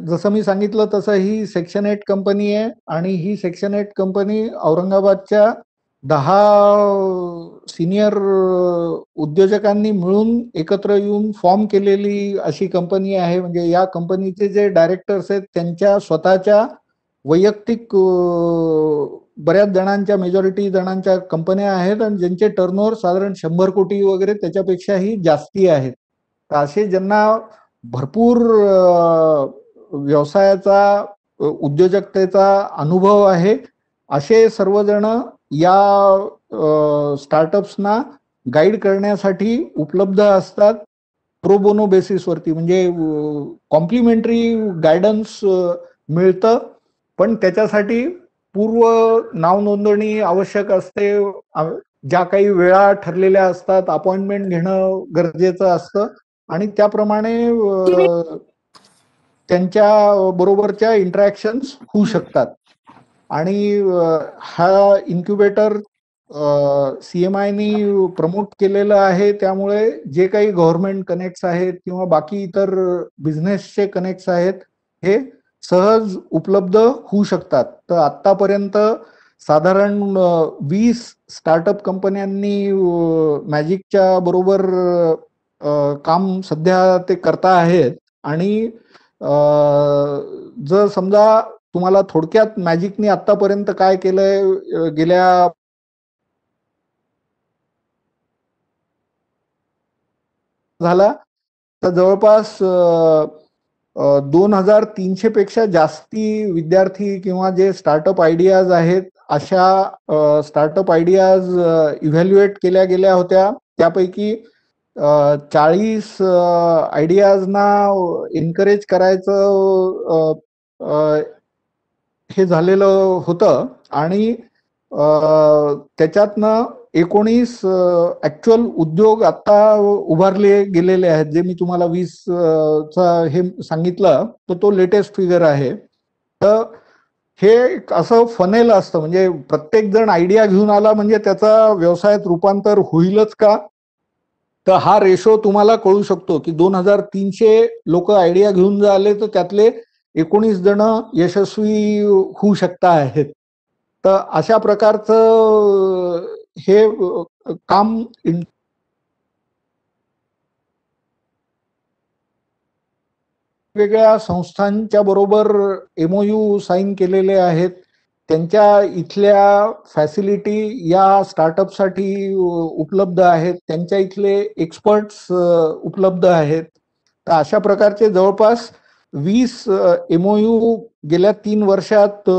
जसं मी सांगितलं तसं ही सेक्शन 8 कंपनी आहे आणि ही सेक्शन 8 कंपनी औरंगाबादच्या 10 सिनियर उद्योजकांनी मिळून एकत्र येऊन फॉर्म केलेली अशी कंपनी आहे. म्हणजे या कंपनीचे जे डायरेक्टर्स आहेत त्यांच्या स्वतःच्या वैयक्तिक बऱ्याच जणांच्या, मेजॉरिटी जणांच्या कंपन्या आहेत आणि ज्यांचे टर्नओव्हर साधारण 100 कोटी वगैरे त्याच्यापेक्षाही जास्ती आहेत. तर असे ज्यांना भरपूर व्यवसायाचा, उद्योजकतेचा अनुभव आहे, असे सर्वजण या स्टार्टअप्सना गाईड करण्यासाठी उपलब्ध असतात प्रोबोनो बेसिसवरती. म्हणजे कॉम्प्लिमेंटरी गायडन्स मिळतं, पण त्याच्यासाठी पूर्व नाव नोंदणी आवश्यक असते. ज्या काही वेळा ठरलेल्या असतात, अपॉइंटमेंट घेणं गरजेचं असतं आणि त्याप्रमाणे त्यांच्या बरोबरच्या इंटरॅक्शन्स होऊ शकतात. आणि हा इन्क्युबेटर CMIनी प्रमोट केलेलं आहे. त्यामुळे जे काही गव्हर्नमेंट कनेक्ट्स आहेत किंवा बाकी इतर बिझनेसचे कनेक्ट्स आहेत, हे सहज उपलब्ध होऊ शकतात. तर आतापर्यंत साधारण 20 स्टार्टअप कंपन्यांनी मॅजिकच्या बरोबर काम सध्या ते करता आहेत. आणि जर समजा तुम्हाला थोडक्यात मॅजिकनी आतापर्यंत काय केलंय गेल्या झाला, तर जवळपास 2300 पेक्षा जास्ती विद्यार्थी किंवा जे स्टार्टअप आयडियाज आहेत, अशा स्टार्टअप आयडियाज इव्हॅल्युएट केल्या गेल्या होत्या. त्यापैकी 40 आयडियाजना एनकरेज करायचं हे झालेलं होतं. आणि त्याच्यातनं 19 ऍक्च्युअल उद्योग आता उभारले गेलेले आहेत. जे मी तुम्हाला 20 चा हे सांगितलं, तर तो लेटेस्ट फिगर आहे. तर हे एक असं फनेल असतं, म्हणजे प्रत्येक जण आयडिया घेऊन आला म्हणजे त्याचा व्यवसायात रूपांतर होईलच का, तर हा रेशो तुम्हाला कळू शकतो की 2300 लोक आयडिया घेऊन आले, तर त्यातले 19 जण यशस्वी होऊ शकता आहेत. तर अशा प्रकारचं हे काम वेगवेगळ्या संस्थांच्या बरोबर MOU साईन केलेले आहेत. त्यांच्या इथल्या फॅसिलिटी या स्टार्टअपसाठी उपलब्ध आहेत. त्यांच्या इथले एक्सपर्ट्स उपलब्ध आहेत. तर अशा प्रकारचे जवळपास 20 MOU गेल्या 3 वर्षात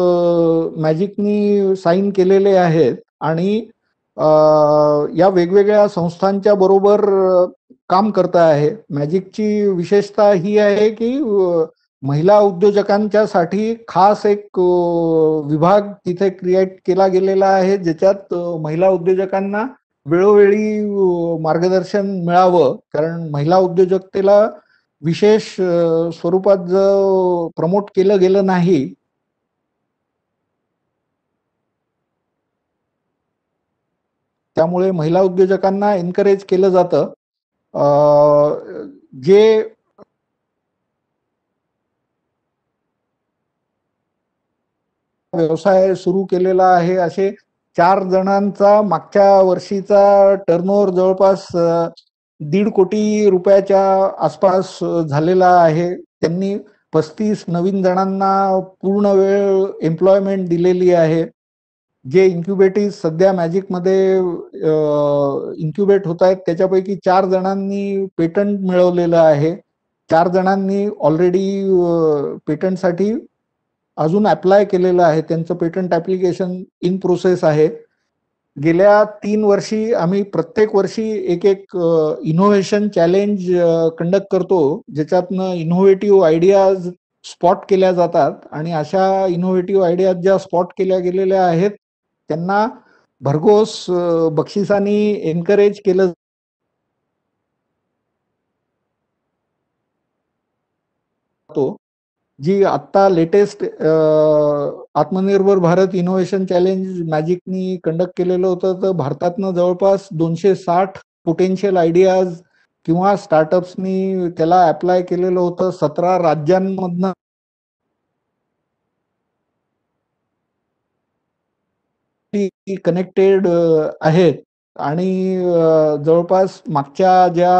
मॅजिकनी साईन केलेले आहेत. आणि या वेगवेगळ्या संस्थांच्या बरोबर काम करत आहे. मॅजिकची विशेषता ही आहे की महिला उद्योजकांच्या साठी खास एक विभाग तिथे क्रिएट केला गेलेला आहे, ज्याच्यात महिला उद्योजकांना वेळोवेळी मार्गदर्शन मिळावं. कारण महिला उद्योजकतेला विशेष स्वरूपात जर प्रमोट केलं गेलं नाही, त्यामुळे महिला उद्योजकांना एनकरेज केलं जातं. जे व्यवसाय सुरू केलेला आहे, असे 4 जणांचा मागच्या वर्षीचा टर्नओव्हर जवळपास 1.5 कोटी रुपयाच्या आसपास झालेला आहे. त्यांनी 35 नवीन जणांना पूर्ण वेळ एम्प्लॉयमेंट दिलेली आहे. जे इन्क्युबेटीज सध्या मॅजिकमध्ये इन्क्युबेट होत आहेत, त्याच्यापैकी 4 जणांनी पेटंट मिळवलेलं आहे. 4 जणांनी ऑलरेडी पेटंटसाठी अजून अप्लाय केलेलं आहे. त्यांचं पेटंट ऍप्लिकेशन इन प्रोसेस आहे. गेल्या 3 वर्षी आम्ही प्रत्येक वर्षी एक इनोव्हेशन चॅलेंज कंडक्ट करतो, ज्याच्यातनं इनोव्हेटिव्ह आयडियाज स्पॉट केल्या जातात. आणि अशा इनोव्हेटिव्ह आयडियाज ज्या स्पॉट केल्या गेलेल्या आहेत, त्यांना भरघोस बक्षिसांनी एनकरेज केलं जातो. जी आत्ता लेटेस्ट आत्मनिर्भर भारत इनोव्हेशन चॅलेंज मॅजिकनी कंडक्ट केलेलं होतं, तर भारतातनं जवळपास 260 पोटेन्शियल आयडियाज किंवा स्टार्टअप्सनी त्याला अप्लाय केलेलं होतं. 17 राज्यांमधनं कनेक्टेड आहेत. आणि जवळपास मागच्या ज्या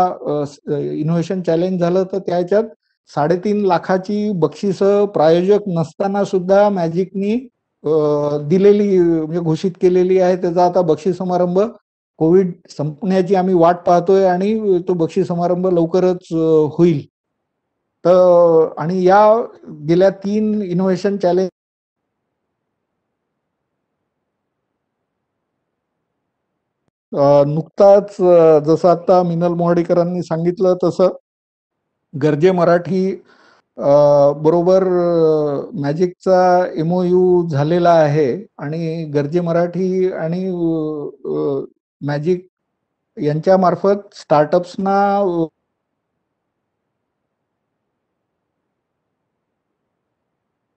इनोव्हेशन चॅलेंज झालं, तर त्याच्यात 3.5 लाखाची बक्षिसं प्रायोजक नसताना सुद्धा मॅजिकनी दिलेली, म्हणजे घोषित केलेली आहे. त्याचा आता बक्षीस समारंभ कोविड संपण्याची आम्ही वाट पाहतोय आणि तो बक्षीस समारंभ लवकरच होईल. तर आणि या गेल्या 3 इनोव्हेशन चॅलेंज नुकताच जसं आता मिनल मोहडेकरांनी सांगितलं, तसं गर्जे मराठी बरोबर मॅजिकचा MOU झालेला आहे. आणि गर्जे मराठी आणि मॅजिक यांच्या मार्फत स्टार्टअप्सना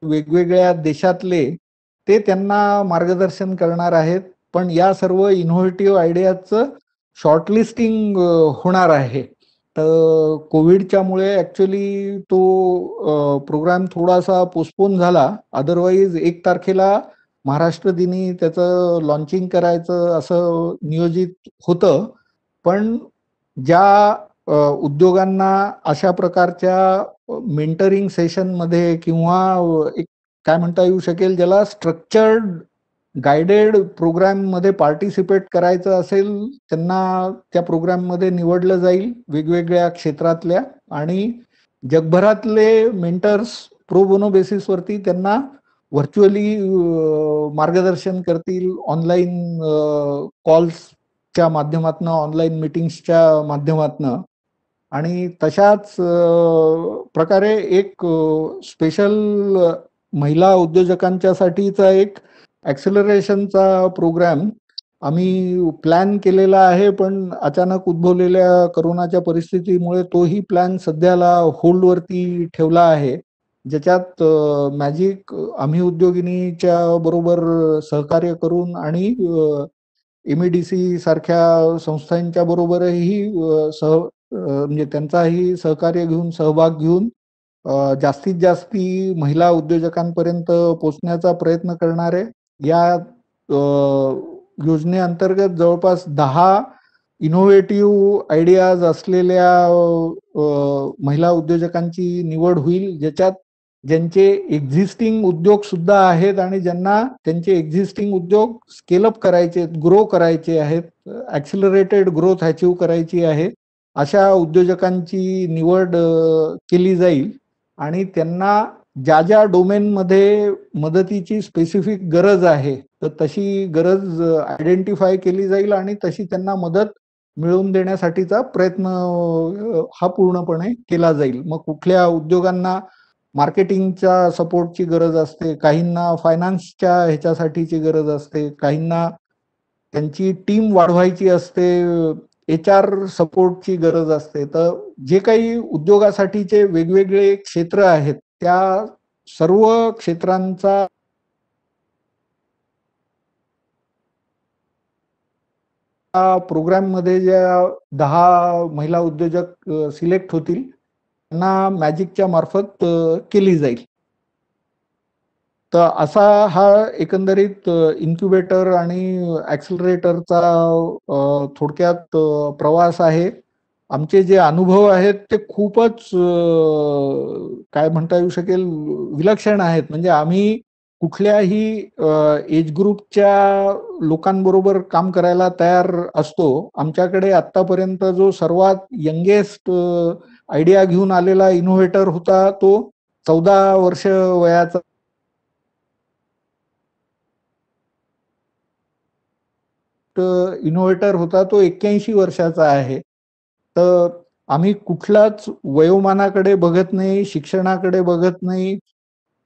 वेगवेगळ्या देशातले ते त्यांना मार्गदर्शन करणार आहेत. पण या सर्व इनोव्हेटिव्ह आयडियाचं शॉर्टलिस्टिंग होणार आहे. तर कोविडच्यामुळे ऍक्च्युली तो प्रोग्राम थोडासा पोस्टपोन झाला. अदरवाईज 1 तारखेला महाराष्ट्र दिनी त्याचं लॉन्चिंग करायचं असं नियोजित होतं. पण ज्या उद्योगांना अशा प्रकारच्या मेंटरिंग सेशनमध्ये किंवा एक काय म्हणता येऊ शकेल ज्याला स्ट्रक्चर्ड गायडेड प्रोग्राम मध्ये पार्टिसिपेट करायचं असेल त्यांना त्या प्रोग्राम मध्ये निवडलं जाईल वेगवेगळ्या क्षेत्रातल्या, आणि जगभरातले मेंटर्स प्रो बोनो बेसिसवरती त्यांना व्हर्च्युअली मार्गदर्शन करतील, ऑनलाईन कॉल्सच्या माध्यमातून, ऑनलाईन मीटिंग्सच्या माध्यमातून. आणि तशाच प्रकारे एक स्पेशल महिला उद्योजकांच्यासाठीचा एक ॲक्सेलरेशनचा प्रोग्राम आम्ही प्लॅन केलेला आहे. पण अचानक उद्भवलेल्या करोनाच्या परिस्थितीमुळे तोही प्लॅन सध्याला होल्डवरती ठेवला आहे, ज्याच्यात मॅजिक आम्ही उद्योगिनीच्या बरोबर सहकार्य करून आणि MEDC सारख्या संस्थांच्या बरोबरही म्हणजे त्यांचाही सहकार्य घेऊन, सहभाग घेऊन जास्तीत जास्ती महिला उद्योजकांपर्यंत पोहोचण्याचा प्रयत्न करणार आहे. या योजनेअंतर्गत जवळपास 10 इनोव्हेटिव्ह आयडियाज असलेल्या महिला उद्योजकांची निवड होईल, ज्यांचे एक्झिस्टिंग उद्योग सुद्धा आहेत आणि ज्यांना त्यांचे एक्झिस्टिंग उद्योग स्केलअप करायचे, ग्रो करायचे आहेत, ॲक्सिलरेटेड ग्रोथ अचीव करायची आहे, अशा उद्योजकांची निवड केली जाईल. आणि त्यांना ज्या ज्या डोमेनमध्ये मदतीची स्पेसिफिक गरज आहे तर तशी गरज आयडेंटिफाय केली जाईल आणि तशी त्यांना मदत मिळवून देण्यासाठीचा प्रयत्न हा पूर्णपणे केला जाईल. मग कुठल्या उद्योगांना मार्केटिंगच्या सपोर्टची गरज असते, काहींना फायनान्सच्या ह्याच्यासाठीची गरज असते, काहींना त्यांची टीम वाढवायची असते, HR सपोर्टची गरज असते. तर जे काही उद्योगासाठीचे वेगवेगळे क्षेत्र आहेत त्या सर्व क्षेत्रांचा प्रोग्राम मध्ये ज्या 10 महिला उद्योजक सिलेक्ट होतील त्यांना मॅजिकच्या मार्फत केली जाईल. तर असा हा एकंदरीत इन्क्युबेटर आणि ॲक्सिलरेटरचा थोडक्यात प्रवास आहे. आमचे जे अनुभव आहेत ते खूपच काय म्हणता येऊ शकेल विलक्षण आहेत. म्हणजे आम्ही कुठल्याही एज ग्रुपच्या लोकांबरोबर काम करायला तयार असतो. आमच्याकडे आतापर्यंत जो सर्वात यंगेस्ट आयडिया घेऊन आलेला इनोव्हेटर होता तो 14 वर्ष वयाचा इनोव्हेटर होता, तो 81 वर्षाचा आहे. तर आम्ही कुठलाच वयोमानाकडे बघत नाही, शिक्षणाकडे बघत नाही,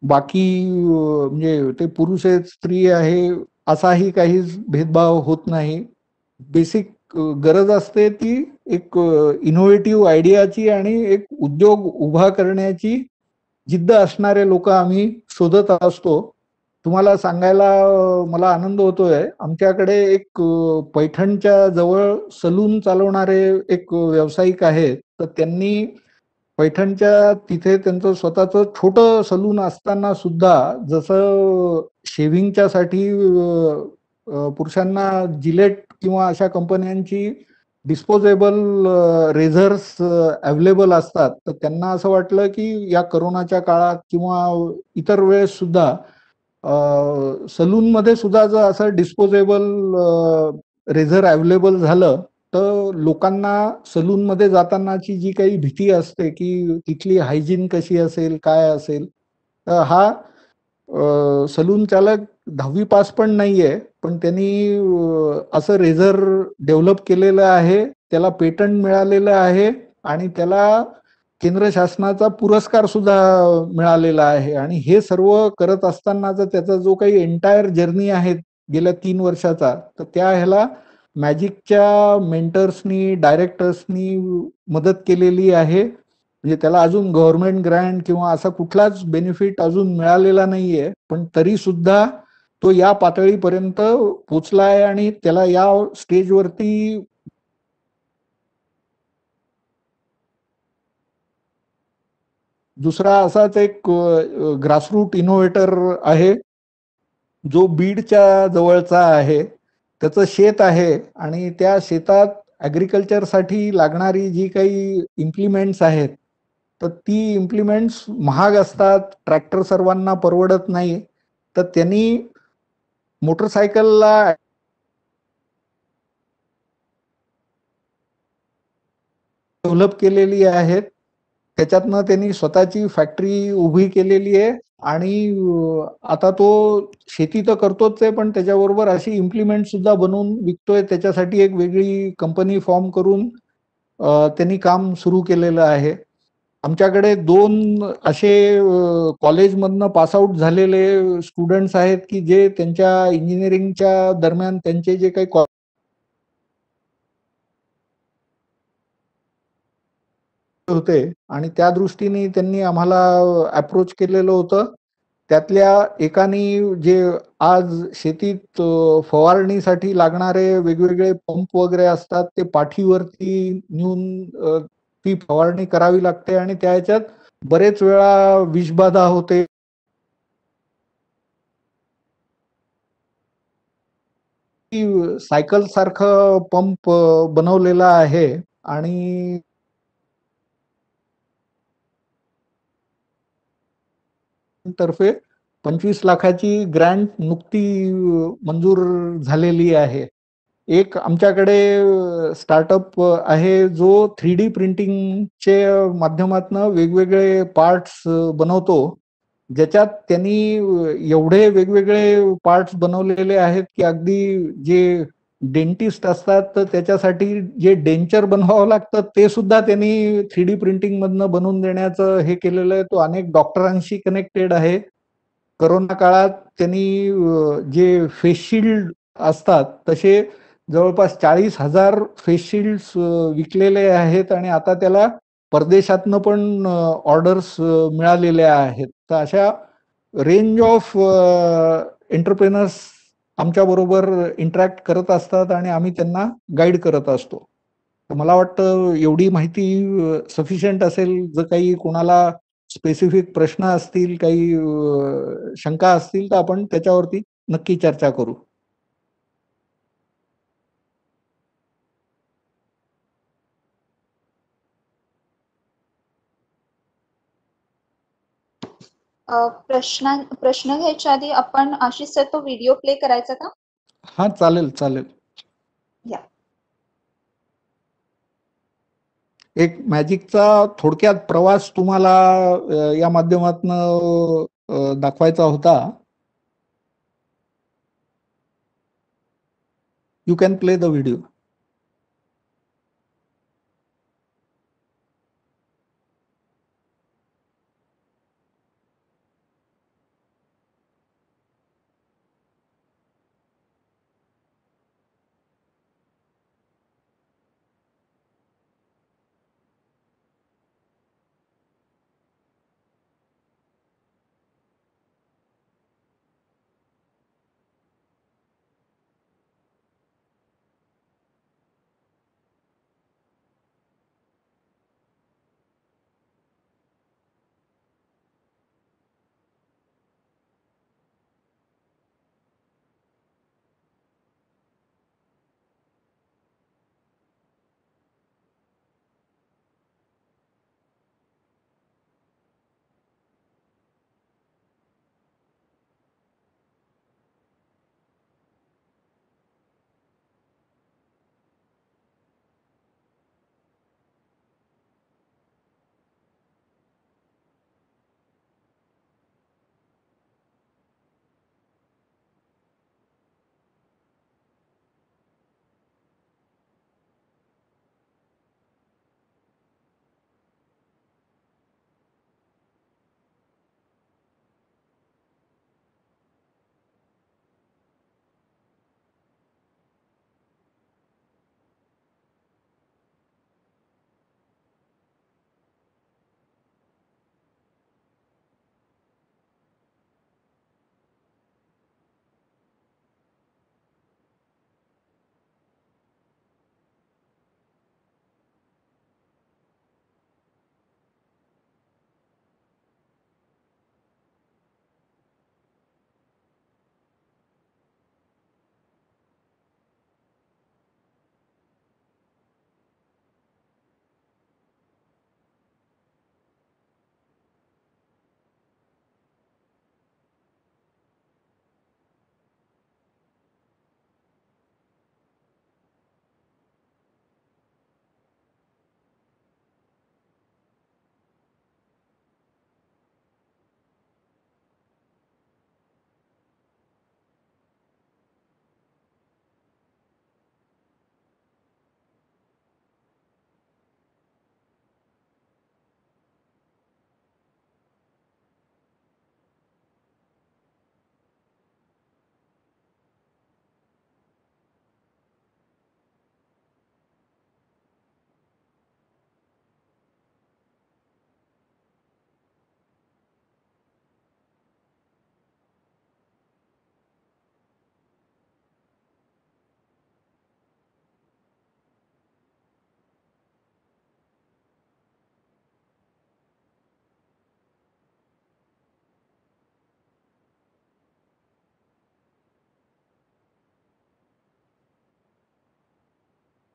बाकी म्हणजे ते पुरुष आहेत स्त्री आहे असाही काही भेदभाव होत नाही. बेसिक गरज असते ती एक इनोव्हेटिव्ह आयडियाची आणि एक उद्योग उभा करण्याची जिद्द असणारे लोक आम्ही शोधत असतो. तुम्हाला सांगायला मला आनंद होतोय, आमच्याकडे एक पैठणच्या जवळ सलून चालवणारे एक व्यावसायिक आहेत. तर त्यांनी पैठणच्या तिथे त्यांचं स्वतःचं छोटं सलून असताना सुद्धा जसं शेव्हिंगच्या साठी पुरुषांना जिलेट किंवा अशा कंपन्यांची डिस्पोजेबल रेझर्स अवेलेबल असतात, तर त्यांना असं वाटलं की या करोनाच्या काळात किंवा इतर वेळेस सुद्धा सलून मध्ये सुद्धा जर असं डिस्पोजेबल रेझर अवेलेबल झालं तर लोकांना सलून मध्ये जातानाची जी काही भीती असते की तिथली हायजीन कशी असेल, काय असेल, तर हा सलून चालक 10वी पास पण नाहीये, पण त्यांनी असं रेझर डेव्हलप केलेलं आहे, त्याला पेटंट मिळालेलं आहे आणि त्याला केंद्र शासनाचा पुरस्कार सुद्धा मिळालेला आहे. आणि हे सर्व करत असतानाचा त्याचा जो काही एंटायर जर्नी आहे गेल्या 3 वर्षाचा, तर त्या ह्याला मॅजिकच्या मेंटर्सनी, डायरेक्टर्सनी मदत केलेली आहे. म्हणजे त्याला अजून गव्हर्नमेंट ग्रँट किंवा असा कुठलाच बेनिफिट अजून मिळालेला नाहीये, पण तरी सुद्धा तो या पातळीपर्यंत पोचलाय आणि त्याला या स्टेजवरती दुसरा असाच एक ग्रासरूट इनोव्हेटर आहे जो बीडच्या जवळचा आहे. त्याचं शेत आहे आणि त्या शेतात ॲग्रिकल्चरसाठी लागणारी जी काही इम्प्लिमेंट्स आहेत, तर ती इम्प्लिमेंट्स महाग असतात, ट्रॅक्टर सर्वांना परवडत नाही. तर त्यांनी मोटरसायकलला डेव्हलप केलेली आहेत. त्याच्यातनं त्यांनी स्वतःची फॅक्टरी उभी केलेली आहे आणि आता तो शेती तर करतोच आहे, पण त्याच्याबरोबर अशी इम्प्लिमेंट सुद्धा बनवून विकतोय. त्याच्यासाठी एक वेगळी कंपनी फॉर्म करून त्यांनी काम सुरू केलेलं आहे. आमच्याकडे 2 असे कॉलेजमधनं पास आउट झालेले स्टुडंट्स आहेत, की जे त्यांच्या इंजिनिअरिंगच्या दरम्यान त्यांचे जे काही होते आणि त्या दृष्टीने त्यांनी आम्हाला अप्रोच केलेलं होतं. त्यातल्या एकानी जे आज शेतीत फवारणीसाठी लागणारे वेगवेगळे पंप वगैरे असतात, ते पाठीवरती नेऊन ती फवारणी करावी लागते आणि त्या ह्याच्यात बरेच वेळा विषबाधा होते. सायकल सारखं पंप बनवलेला आहे आणि तर्फे 25 लाखाची ग्रँट नुकती मंजूर झालेली आहे. एक आमच्याकडे स्टार्टअप आहे जो 3D प्रिंटिंगचे माध्यमातनं वेगवेगळे पार्ट्स बनवतो. ज्याच्यात त्यांनी एवढे वेगवेगळे पार्ट्स बनवलेले आहेत, की अगदी जे डेंटिस्ट असतात, तर त्याच्यासाठी जे डेंचर बनवावं लागतं, ते सुद्धा त्यांनी 3D प्रिंटिंगमधनं बनवून देण्याचं हे केलेलं आहे. तो अनेक डॉक्टरांशी कनेक्टेड आहे. कोरोना काळात त्यांनी जे फेस शिल्ड असतात, तसे जवळपास 40,000 फेस शिल्ड्स विकलेले आहेत आणि आता त्याला परदेशातनं पण ऑर्डर्स मिळालेल्या आहेत. तर अशा रेंज ऑफ एंटरप्रेनर्स आमच्याबरोबर इंटरॅक्ट करत असतात आणि आम्ही त्यांना गाईड करत असतो. तर मला वाटतं एवढी माहिती सफिशियंट असेल. जर काही कोणाला स्पेसिफिक प्रश्न असतील, काही शंका असतील, तर आपण त्याच्यावरती नक्की चर्चा करू. प्रश्न घ्यायच्या आधी आपण आशिष सर तो व्हिडिओ प्ले करायचा का? हा, चालेल चालेल. या. एक मॅजिकचा थोडक्यात प्रवास तुम्हाला या माध्यमातून दाखवायचा होता. You can play the video.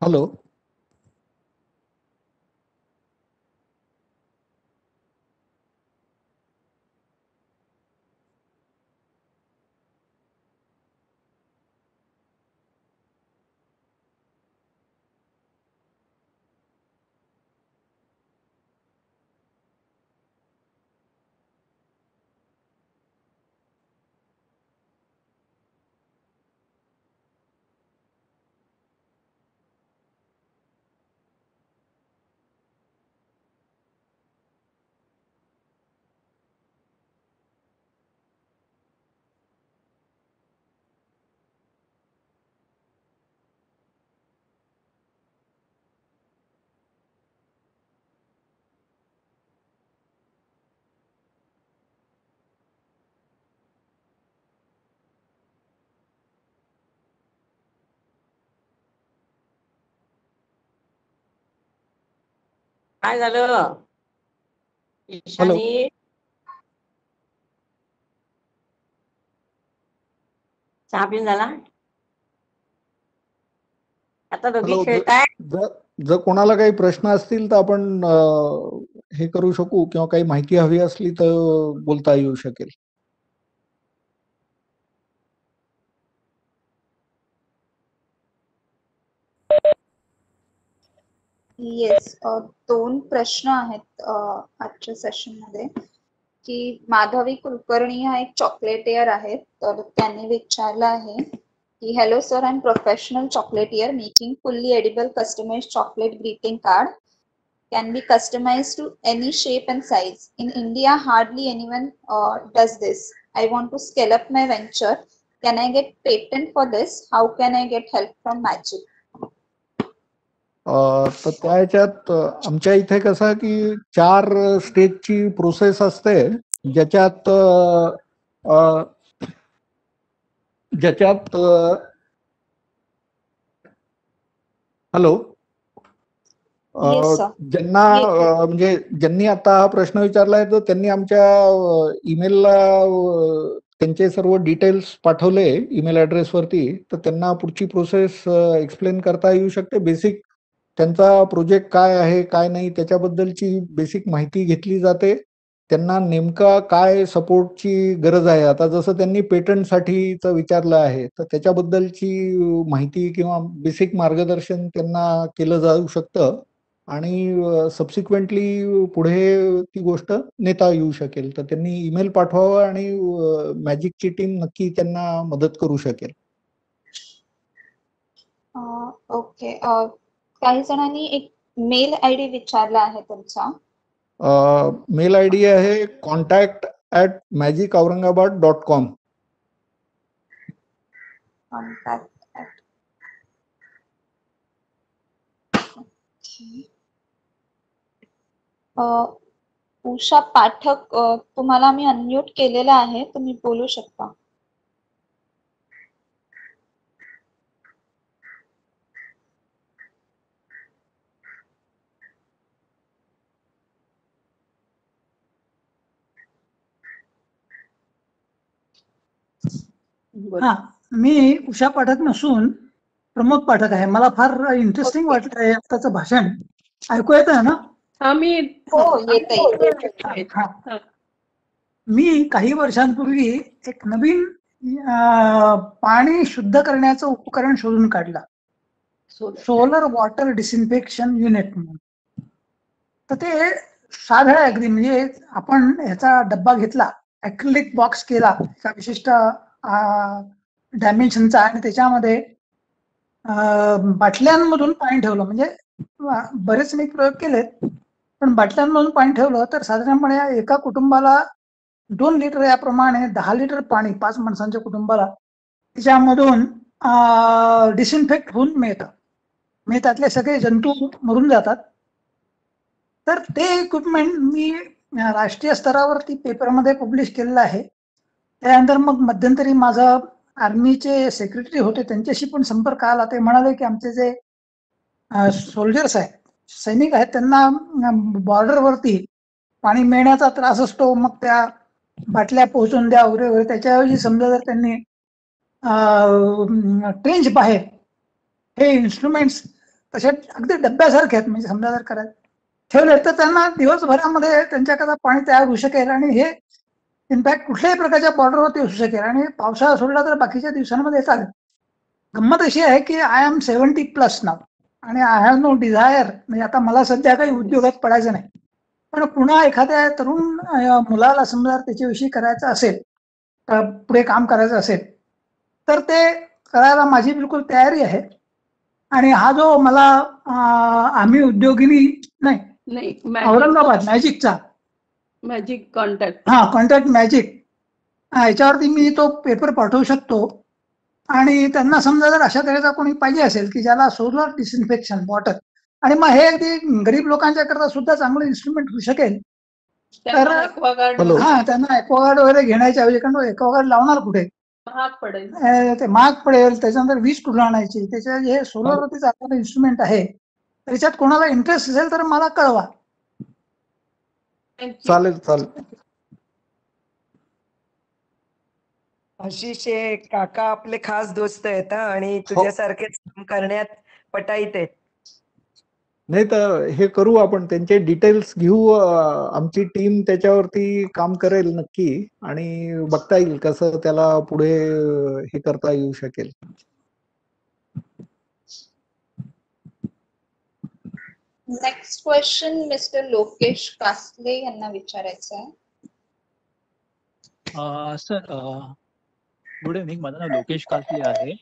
Hello. काय झालं ईशानी? चहा पिऊन झाला? आता दोघी हॅलो. खेळताय? जर कोणाला काही प्रश्न असतील तर आपण हे करू शकू, किंवा काही माहिती हवी असली तर बोलता येऊ शकेल. येस, दोन प्रश्न आहेत आजच्या सेशन मध्ये, की माधवी कुलकर्णी हा एक चॉकलेटियर आहे, तर त्यांनी विचारलं आहे की hello sir, I am professional chocolatier making fully edible customized chocolate greeting card. Can be customized to any shape and size. In India, hardly anyone does this. I want to scale up my venture. Can I get patent for this? How can I get help from Magic? तर त्या ह्याच्यात आमच्या इथे कसं की 4 स्टेजची process असते, ज्याच्यात हॅलो. Yes, sir. ज्यांना म्हणजे ज्यांनी आता हा प्रश्न विचारलाय तर त्यांनी आमच्या ईमेलला त्यांचे सर्व डिटेल्स पाठवले ईमेल ॲड्रेसवरती, तर त्यांना पुढची प्रोसेस एक्सप्लेन करता येऊ शकते. बेसिक त्यांचा प्रोजेक्ट काय आहे काय नाही त्याच्याबद्दलची बेसिक माहिती घेतली जाते. त्यांना नेमका काय सपोर्टची गरज आहे, आता जसं त्यांनी पेटंटसाठीचं विचारलं आहे तर त्याच्याबद्दलची माहिती किंवा बेसिक मार्गदर्शन त्यांना केलं जाऊ शकतं, आणि सबसिक्वेंटली पुढे ती गोष्ट नेता येऊ शकेल. तर त्यांनी ईमेल पाठवावा आणि मॅजिकची टीम नक्की त्यांना मदत करू शकेल. ओके. काही जणांनी एक मेल आयडी विचारला आहे तुमचा. मेल आयडी आहे contact@magicaurangabad.com. Contact. उषा पाठक, तुम्हाला मी अनम्यूट केलेलं आहे, तुम्ही बोलू शकता. हा, मी उषा पाठक नसून प्रमोद पाठक आहे. मला फार इंटरेस्टिंग वाटलंय आताचं भाषण. ऐकू येत आहे ना? हो, येतंय. मी काही वर्षांपूर्वी एक नवीन पाणी शुद्ध करण्याचं उपकरण शोधून काढलं, सोलर वॉटर डिसइन्फेक्शन युनिट म्हणून. तर ते साधं अगदी, म्हणजे आपण ह्याचा डब्बा घेतला, ॲक्रिलिक बॉक्स केला एका विशिष्ट डायमेन्शनचा, आणि त्याच्यामध्ये बाटल्यांमधून पाणी ठेवलं. म्हणजे बरेच मी प्रयोग केलेत, पण बाटल्यांमधून पाणी ठेवलं तर साधारणपणे एका कुटुंबाला 2 लिटर याप्रमाणे 10 लिटर पाणी 5 माणसांच्या कुटुंबाला त्याच्यामधून डिसइन्फेक्ट होऊन मिळतं. म्हणजे त्यातले सगळे जंतू मरून जातात. तर ते इक्विपमेंट मी राष्ट्रीय स्तरावरती पेपरमध्ये पब्लिश केलेलं आहे. त्यानंतर मग मध्यंतरी माझं आर्मीचे सेक्रेटरी होते, त्यांच्याशी पण संपर्क आला. ते म्हणाले की आमचे जे सोल्जर्स आहेत, सैनिक आहेत, त्यांना बॉर्डरवरती पाणी मिळण्याचा त्रास असतो, मग त्या बाटल्या पोहोचून द्या वगैरे. त्याच्याऐवजी समजा जर त्यांनी ट्रेंच बाहेर हे इन्स्ट्रुमेंट्स तसे अगदी डब्यासारखे आहेत, म्हणजे समजा जर करायचं ठेवले तर त्यांना दिवसभरामध्ये त्यांच्याकरता पाणी तयार होऊ शकेल आणि हे इनफॅक्ट कुठल्याही प्रकारच्या बॉर्डरवरती असू शकेल आणि पावसाळा सोडला तर बाकीच्या दिवसांमध्ये चालेल. गंमत अशी आहे की आय एम 70+ नाव आणि आय हॅव नो डिझायर, म्हणजे आता मला सध्या काही उद्योगात पडायचं नाही, पण पुन्हा एखाद्या तरुण मुलाला समजा त्याच्याविषयी करायचं असेल, पुढे काम करायचं असेल तर ते करायला माझी बिलकुल तयारी आहे. आणि हा जो मला आम्ही उद्योगिनी नाही औरंगाबाद मॅजिकचा मॅजिक कॉन्टॅक्ट कॉन्टॅक्ट मॅजिक याच्यावरती मी तो पेपर पाठवू शकतो आणि त्यांना समजा जर अशा तऱ्हेचा कोणी पाहिजे असेल की ज्याला सोलर डिसइन्फेक्शन वॉटर, आणि मग हे अगदी गरीब लोकांच्या करता सुद्धा चांगलं इन्स्ट्रुमेंट होऊ शकेल, तर हॅलो. त्यांना एक्वागार्ड वगैरे घेण्याच्या ऐवजी, कारण एक्वागार्ड लावणार कुठे, महाग पडेल. ते महाग पडेल, त्याच्यानंतर वीज कुठून आणायची, त्याच्या हे सोलरवरती चालणारं इन्स्ट्रुमेंट आहे. त्याच्यात कोणाला इंटरेस्ट असेल तर मला कळवा. चालेल चालेल. आशिष हे काका आपले खास दोस्त आहेत आणि तुझ्यासारखेच काम करण्यात पटाईत आहेत. नाही तर हे करू आपण, त्यांचे डिटेल्स घेऊ. आमची टीम त्याच्यावरती काम करेल नक्की आणि बघता येईल कसं त्याला पुढे हे करता येऊ शकेल. नेक्स्ट क्वेश्चन मिस्टर लोकेश कासले यांना विचारायचं आहे. Sir good evening. माझं नाव लोकेश कासले आहे.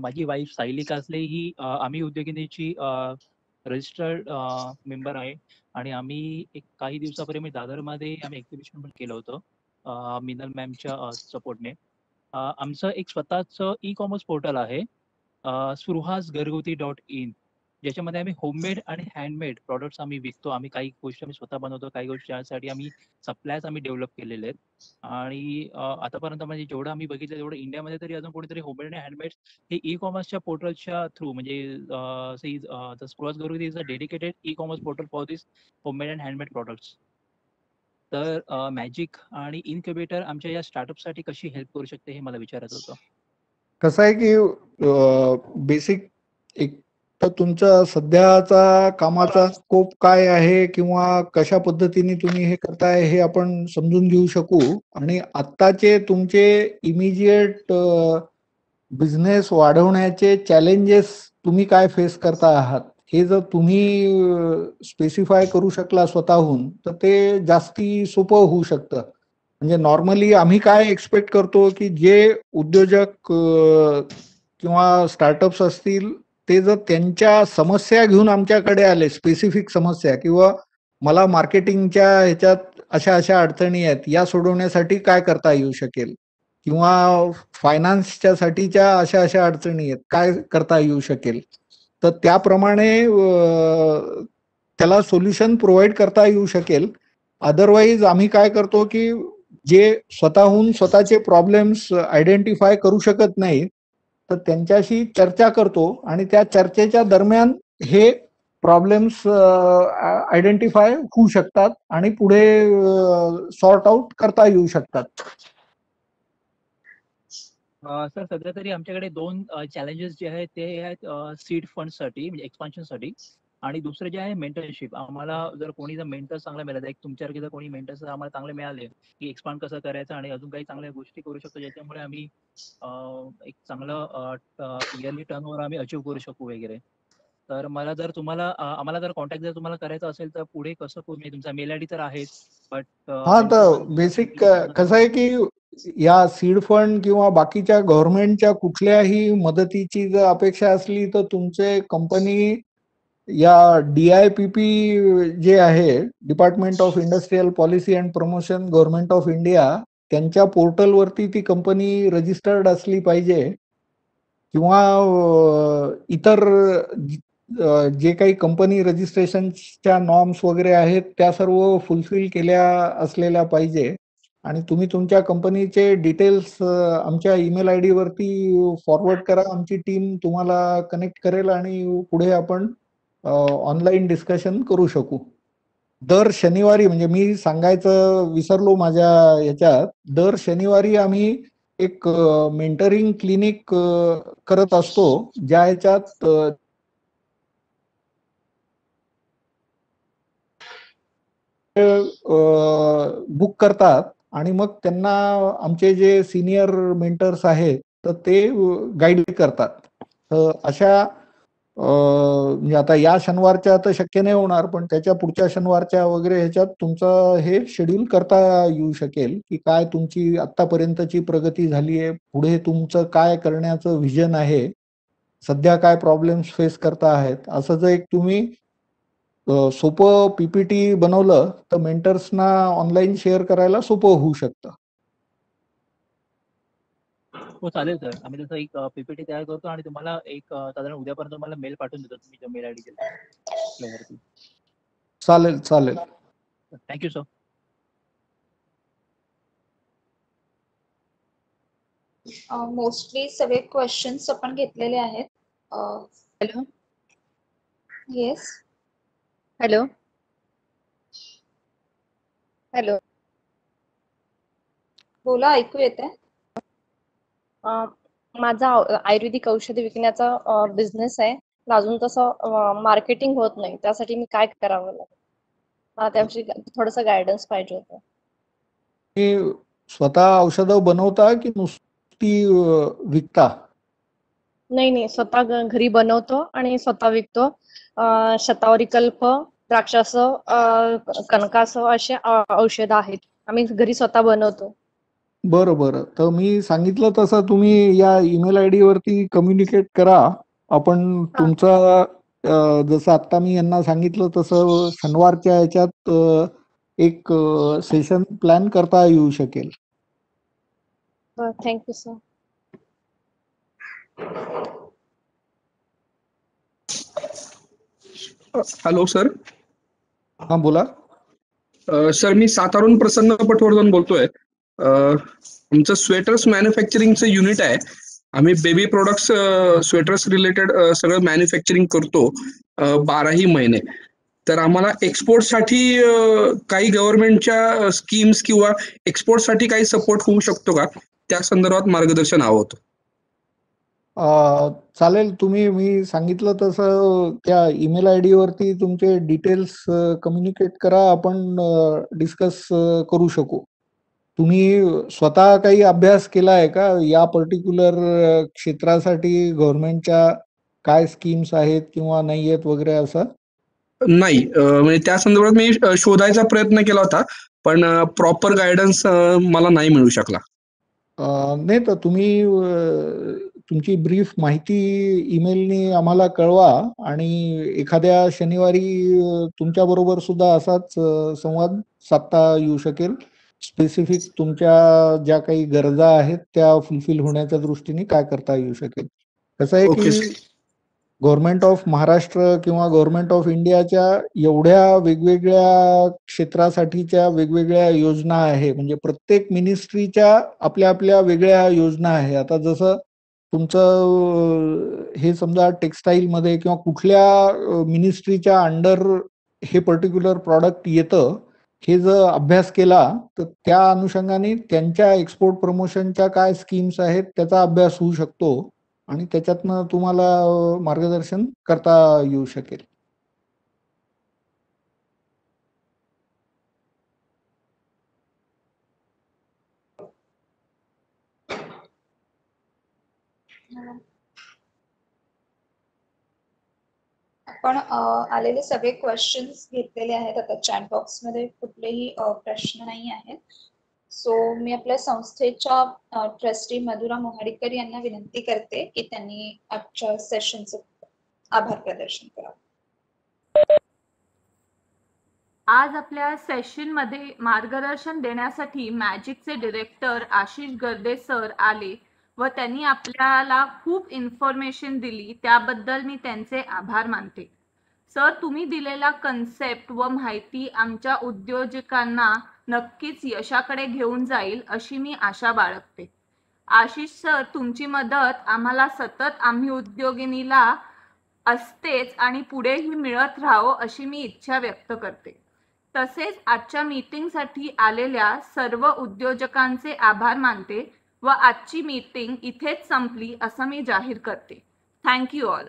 माझी वाईफ सायली कासले ही आम्ही उद्योगिनीची रजिस्टर्ड मेंबर आहे आणि आम्ही काही दिवसापूर्वी दादरमध्ये आम्ही एक्झिबिशन पण केलं होतं मिनल मॅमच्या सपोर्टने. आमचं एक स्वतःचं ई कॉमर्स पोर्टल आहे suhasgarguti.in, ज्याच्यामध्ये आम्ही होममेड आणि हँडमेड प्रॉडक्ट्स आम्ही विकतो. आम्ही काही गोष्टी आम्ही स्वतः बनवतो, काही गोष्टी त्यासाठी आम्ही सप्लायर्स आम्ही डेव्हलप केलेले आहेत. आणि आतापर्यंत म्हणजे जेवढं आम्ही बघितलं तेवढं इंडियामध्ये तरी अजून कोणीतरी होममेड आणि हँडमेड हे ई कॉमर्सच्या पोर्टलच्या थ्रू, म्हणजे Suhas Garuti is a dedicated e commerce portal for this homemade and handmade products. तर मॅजिक आणि इन्क्युबेटर आमच्या या स्टार्टअपसाठी कशी हेल्प करू शकते हे मला विचारायचं होतं. कसं आहे की बेसिक एक तर तुमचा सध्याचा कामाचा स्कोप काय आहे किंवा कशा पद्धतीने तुम्ही हे करताय हे आपण समजून घेऊ शकू आणि आत्ताचे तुमचे इमिजिएट बिझनेस वाढवण्याचे चॅलेंजेस तुम्ही काय फेस करता आहात हे जर तुम्ही स्पेसिफाय करू शकला स्वतःहून तर ते जास्ती सोपं होऊ शकतं. म्हणजे नॉर्मली आम्ही काय एक्सपेक्ट करतो की जे उद्योजक किंवा स्टार्टअप्स असतील ते जर त्यांच्या समस्या घेऊन आमच्याकडे आले, स्पेसिफिक समस्या, किंवा मला मार्केटिंगच्या ह्याच्यात अशा अशा अडचणी आहेत या सोडवण्यासाठी काय करता येऊ शकेल, किंवा फायनान्सच्या साठीच्या अशा अशा अडचणी आहेत काय करता येऊ शकेल, तर त्याप्रमाणे त्याला सोल्युशन प्रोव्हाइड करता येऊ शकेल. अदरवाईज आम्ही काय करतो की जे स्वतःहून स्वतःचे प्रॉब्लेम्स आयडेंटिफाय करू शकत नाहीत तर त्यांच्याशी चर्चा करतो आणि त्या चर्चेच्या दरम्यान हे प्रॉब्लेम्स आयडेंटिफाय होऊ शकतात आणि पुढे सॉर्ट आउट करता येऊ शकतात. सर सध्या तरी आमच्याकडे 2 चॅलेंजेस जे आहेत ते आहेत सीड फंडसाठी म्हणजे एक्सपान्शनसाठी, आणि दुसरं जे आहे मेंटरशिप. आम्हाला जर कोणी मेंटर चांगला मिळाला, एक तुमच्यासारखे जर कोणी मेंटर्स आम्हाला चांगले मिळाले की एक्सपांड कसं करायचं आणि अजून काही चांगल्या गोष्टी करू शकतो ज्याच्यामुळे आम्ही एक चांगलं इयरली टर्नओव्हर आम्ही अचीव्ह करू शकू वगैरे, तर मला जर तुम्हाला आम्हाला जर कॉन्टॅक्ट जर तुम्हाला करायचा असेल तर पुढे कसं करू? तुमचा मेल आयडी तर आहेच, बट हा, तर बेसिक कसं आहे की या सीड फंड किंवा बाकीच्या गव्हर्नमेंटच्या कुठल्याही मदतीची जर अपेक्षा असली तर तुमचे कंपनी या DIPP जे आहे, department of industrial policy and promotion, government of India, त्यांच्या पोर्टलवरती ती कंपनी रजिस्टर्ड असली पाहिजे, किंवा इतर जे काही कंपनी रजिस्ट्रेशनच्या नॉर्म्स वगैरे आहेत त्या सर्व फुलफिल केल्या असलेल्या पाहिजे. आणि तुम्ही तुमच्या कंपनीचे डिटेल्स आमच्या ईमेल आयडी वरती फॉरवर्ड करा. आमची टीम तुम्हाला कनेक्ट करेल आणि पुढे आपण ऑनलाईन डिस्कशन करू शकू. दर शनिवारी, म्हणजे मी सांगायचं विसरलो माझ्या ह्याच्यात, दर शनिवारी आम्ही एक मेंटरिंग क्लिनिक करत असतो ज्या ह्याच्यात बुक करतात आणि मग त्यांना आमचे जे सिनियर मेंटर्स आहेत तर ते गाईड करतात. तर अशा म्हणजे आता या शनिवारच्या तर शक्य नाही होणार, पण त्याच्या पुढच्या शनिवारच्या वगैरे ह्याच्यात तुमचं हे शेड्यूल करता येऊ शकेल की काय तुमची आतापर्यंतची प्रगती झाली आहे, पुढे तुमचं काय करण्याचं विजन आहे, सध्या काय प्रॉब्लेम्स फेस करता आहेत, असं जर एक तुम्ही सोपं पीपीटी बनवलं तर मेंटर्सना ऑनलाईन शेअर करायला सोपं होऊ शकतं. हो चालेल सर. आम्ही तसं एक पीपीटी तयार करतो आणि तुम्हाला एक साधारण उद्यापर्यंत मला मेल पाठवून देतो. तुम्ही जो मेल आयडी दिला त्यावरती. चालेल चालेल. Thank you sir. मोस्टली सगळे क्वेश्चन्स आपण घेतलेले आहेत. Hello yes. हॅलो हॅलो बोला, ऐकू येते. माझा आयुर्वेदिक औषधे विकण्याचा बिझनेस आहे. पण अजून तसं मार्केटिंग होत नाही. त्यासाठी मी काय करावं लागेल? मला त्याविषयी थोडंसं गायडन्स पाहिजे होतं. तुम्ही स्वतः औषधं बनवता की नुसती विकता? नाही स्वतः घरी बनवतो आणि स्वतः विकतो. शतावरी कल्प, द्राक्षासव, कणकासव असे औषधं आहेत. आम्ही घरी स्वतः बनवतो. बरं बरं. तर मी सांगितलं तसं तुम्ही या ईमेल आयडी वरती कम्युनिकेट करा. आपण तुमचा जसं आता मी यांना सांगितलं तसं शनिवारच्या ह्याच्यात एक सेशन प्लॅन करता येऊ शकेल. Thank you sir. Hello sir. हा बोला. सर मी सातारून प्रसन्न पटवर्धन बोलतोय. आमचं स्वेटर्स मॅन्युफॅक्चरिंगचं युनिट आहे. आम्ही बेबी प्रोडक्ट्स स्वेटर्स रिलेटेड सगळं मॅन्युफॅक्चरिंग करतो 12ही महिने. तर आम्हाला एक्सपोर्टसाठी काही गव्हर्नमेंटच्या स्कीम्स किंवा एक्सपोर्टसाठी काही सपोर्ट होऊ शकतो का, त्या संदर्भात मार्गदर्शन हवं होतं. चालेल. मी सांगितलं तसं त्या ईमेल आयडी वरती तुमचे डिटेल्स कम्युनिकेट करा. आपण डिस्कस करू शकू. तुम्ही स्वतः काही अभ्यास केला आहे का या पर्टिक्युलर क्षेत्रासाठी? गव्हर्नमेंटच्या काय स्कीम्स आहेत किंवा नाही आहेत वगैरे असं? नाही, म्हणजे त्या संदर्भात मी शोधायचा प्रयत्न केला होता, पण प्रॉपर गायडन्स मला नाही मिळू शकला. नाही तर तुम्ही तुमची ब्रीफ माहिती ईमेलनी आम्हाला कळवा आणि एखाद्या शनिवारी तुमच्या बरोबर सुद्धा असाच संवाद साधता येऊ शकेल. स्पेसिफिक तुमच्या ज्या काही गरजा आहेत त्या फुलफिल होण्याच्या दृष्टीने काय करता येऊ शकेल. कसं आहे की गव्हर्नमेंट ऑफ महाराष्ट्र किंवा गव्हर्नमेंट ऑफ इंडियाच्या एवढ्या वेगवेगळ्या क्षेत्रासाठीच्या वेगवेगळ्या योजना आहे. म्हणजे प्रत्येक मिनिस्ट्रीच्या आपल्या आपल्या वेगळ्या योजना आहे. आता जसं तुमचं हे समजा टेक्सटाईल मध्ये किंवा कुठल्या मिनिस्ट्रीच्या अंडर हे पर्टिक्युलर प्रॉडक्ट येतं, हे जर अभ्यास केला तर त्या अनुषंगाने त्यांच्या एक्सपोर्ट प्रमोशनच्या काय स्कीम्स आहेत त्याचा अभ्यास होऊ शकतो आणि त्याच्यातनं तुम्हाला मार्गदर्शन करता येऊ शकेल. आपण आलेले सगळे क्वेश्चन्स घेतलेले आहेत. आता चॅट बॉक्स मध्ये कुठलेही प्रश्न नाही आहेत. सो मी आपल्या संस्थेच्या ट्रस्टी मधुरा मोहाडीकर यांना विनंती करते की त्यांनी आजच्या सेशनचं आभार प्रदर्शन करावं. आज आपल्या सेशन मध्ये मार्गदर्शन देण्यासाठी मॅजिकचे डिरेक्टर आशिष गर्दे सर आले व त्यांनी आपल्याला खूप इन्फॉर्मेशन दिली. त्याबद्दल मी त्यांचे आभार मानते. सर, तुम्ही दिलेला कन्सेप्ट व माहिती आमच्या उद्योजकांना नक्कीच यशाकडे घेऊन जाईल अशी मी आशा बाळगते. आशिष सर, तुमची मदत आम्हाला सतत आम्ही उद्योगिनीला असतेच आणि पुढेही मिळत राहावं अशी मी इच्छा व्यक्त करते. तसेच आजच्या मीटिंगसाठी आलेल्या सर्व उद्योजकांचे आभार मानते व आजची मीटिंग इथेच संपली असं मी जाहीर करते. Thank you all.